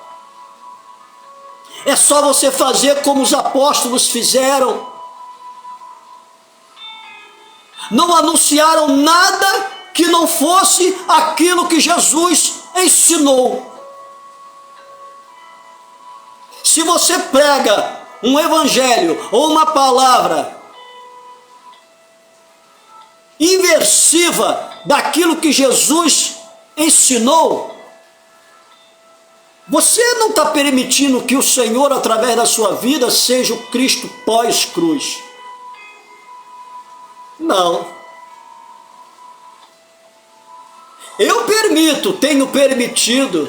É só você fazer como os apóstolos fizeram. Não anunciaram nada que não fosse aquilo que Jesus ensinou. Se você prega um evangelho ou uma palavra inversiva daquilo que Jesus ensinou, você não está permitindo que o Senhor, através da sua vida, seja o Cristo pós-cruz. Não. Eu tenho permitido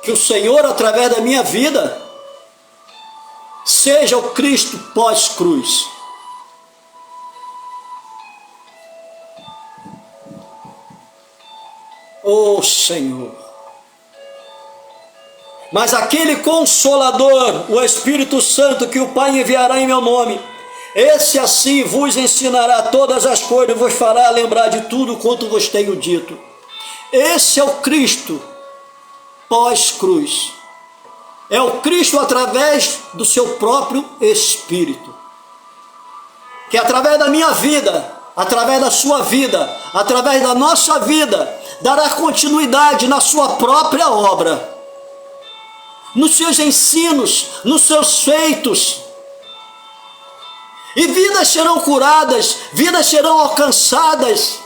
que o Senhor, através da minha vida, seja o Cristo pós-cruz. Oh Senhor. Mas aquele Consolador, o Espírito Santo, que o Pai enviará em meu nome, esse assim vos ensinará todas as coisas, vos fará lembrar de tudo quanto vos tenho dito. Esse é o Cristo pós-cruz. É o Cristo através do seu próprio Espírito, que através da minha vida, através da sua vida, através da nossa vida, dará continuidade na sua própria obra, nos seus ensinos, nos seus feitos. E vidas serão curadas, vidas serão alcançadas,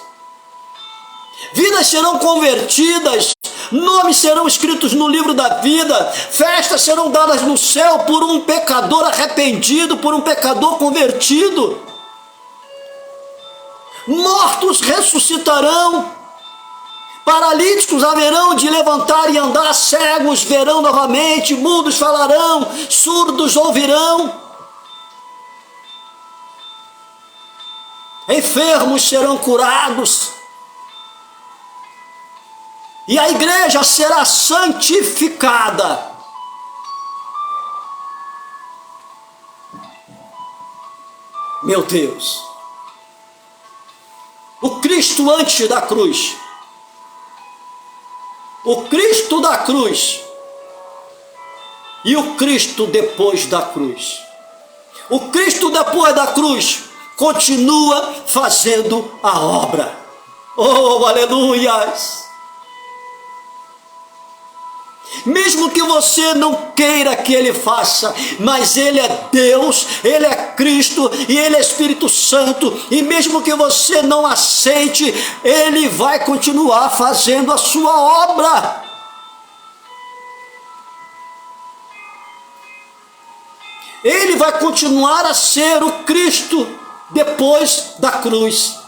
vidas serão convertidas, nomes serão escritos no livro da vida, festas serão dadas no céu por um pecador arrependido, por um pecador convertido. Mortos ressuscitarão, paralíticos haverão de levantar e andar, cegos verão novamente, mudos falarão, surdos ouvirão, enfermos serão curados, e a igreja será santificada. Meu Deus, o Cristo antes da cruz, o Cristo da cruz e o Cristo depois da cruz. O Cristo depois da cruz continua fazendo a obra. Oh, aleluias! Mesmo que você não queira que Ele faça, mas Ele é Deus, Ele é Cristo e Ele é Espírito Santo, e mesmo que você não aceite, Ele vai continuar fazendo a sua obra. Ele vai continuar a ser o Cristo depois da cruz.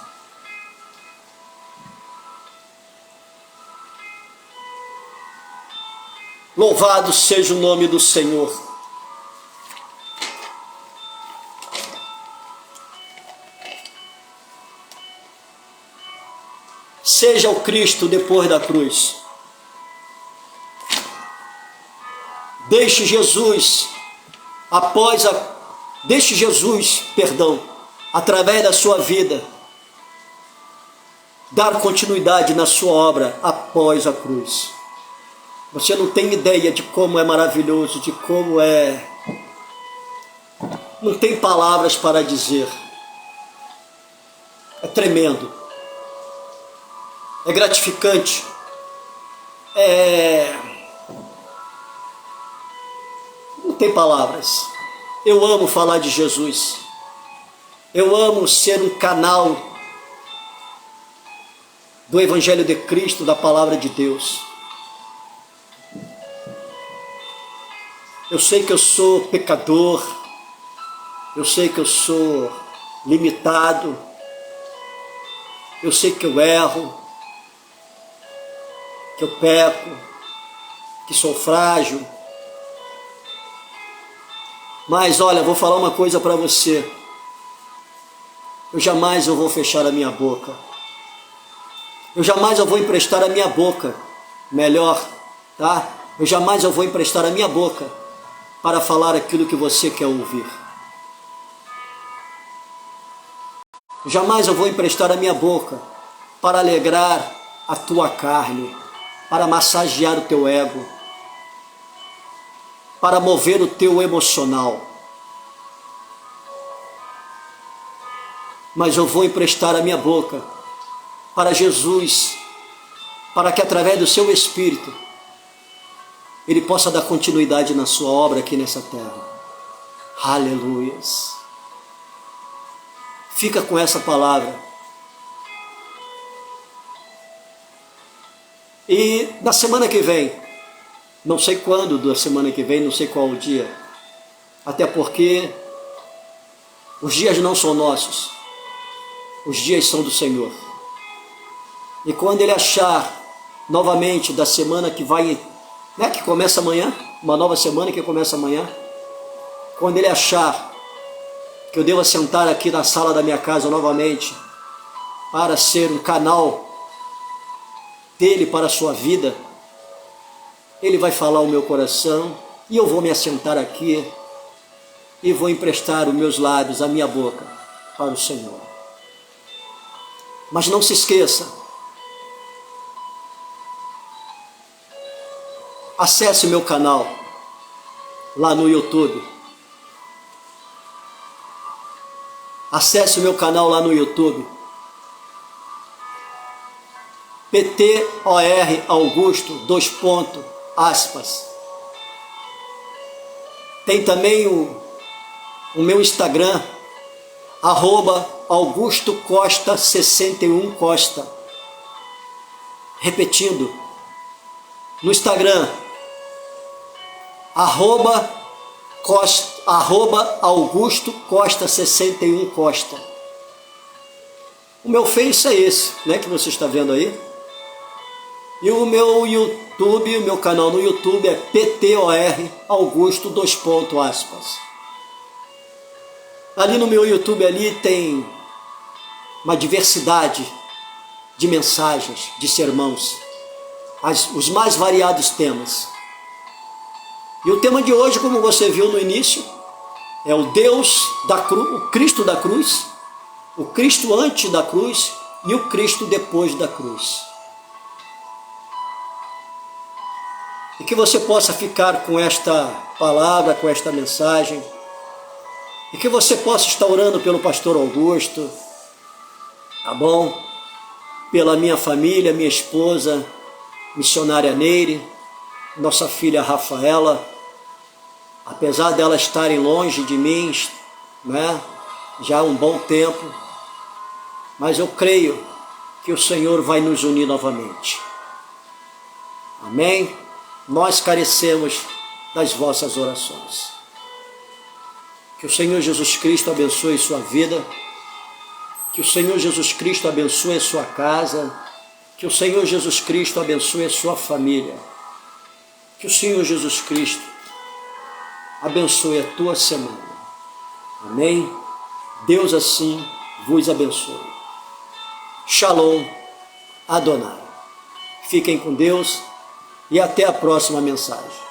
Louvado seja o nome do Senhor. Seja o Cristo depois da cruz. Deixe Jesus, através da sua vida, dar continuidade na sua obra após a cruz. Você não tem ideia de como é maravilhoso, de como é... Não tem palavras para dizer. É tremendo. É gratificante. Não tem palavras. Eu amo falar de Jesus. Eu amo ser um canal do Evangelho de Cristo, da Palavra de Deus. Eu sei que eu sou pecador, eu sei que eu sou limitado, eu sei que eu erro, que eu peco, que sou frágil. Mas olha, vou falar uma coisa para você. Eu jamais vou fechar a minha boca. Eu jamais vou emprestar a minha boca, melhor, tá? Eu jamais vou emprestar a minha boca para falar aquilo que você quer ouvir. Jamais eu vou emprestar a minha boca para alegrar a tua carne, para massagear o teu ego, para mover o teu emocional. Mas eu vou emprestar a minha boca para Jesus, para que através do seu Espírito Ele possa dar continuidade na sua obra aqui nessa terra. Aleluias. Fica com essa palavra. E na semana que vem, não sei quando da semana que vem, não sei qual o dia, até porque os dias não são nossos, os dias são do Senhor. E quando Ele achar novamente da semana que vai, que começa amanhã, uma nova semana que começa amanhã, quando Ele achar que eu devo sentar aqui na sala da minha casa novamente, para ser um canal dele para a sua vida, Ele vai falar o meu coração, e eu vou me assentar aqui, e vou emprestar os meus lábios, a minha boca, para o Senhor. Mas não se esqueça, acesse o meu canal lá no YouTube. Acesse o meu canal lá no YouTube. PTOR Augusto, _. Tem também o meu Instagram, @Augusto Costa 61 Costa. Repetindo, no Instagram, @Augusto Costa 61 Costa. O meu Face é esse, que você está vendo aí. E o meu YouTube, o meu canal no YouTube é PTOR Augusto _. Ali no meu YouTube ali tem uma diversidade de mensagens, de sermãos, os mais variados temas. E o tema de hoje, como você viu no início, é o Deus da cruz, o Cristo da cruz, o Cristo antes da cruz e o Cristo depois da cruz. e que você possa ficar com esta palavra, com esta mensagem, e que você possa estar orando pelo pastor Augusto, tá bom? Pela minha família, minha esposa, missionária Neire, nossa filha Rafaela, apesar dela estarem longe de mim, né, já há um bom tempo, mas eu creio que o Senhor vai nos unir novamente. Amém? Nós carecemos das vossas orações. Que o Senhor Jesus Cristo abençoe sua vida, que o Senhor Jesus Cristo abençoe sua casa, que o Senhor Jesus Cristo abençoe sua família, que o Senhor Jesus Cristo abençoe a tua semana. Amém? Deus assim vos abençoe. Shalom Adonai. Fiquem com Deus e até a próxima mensagem.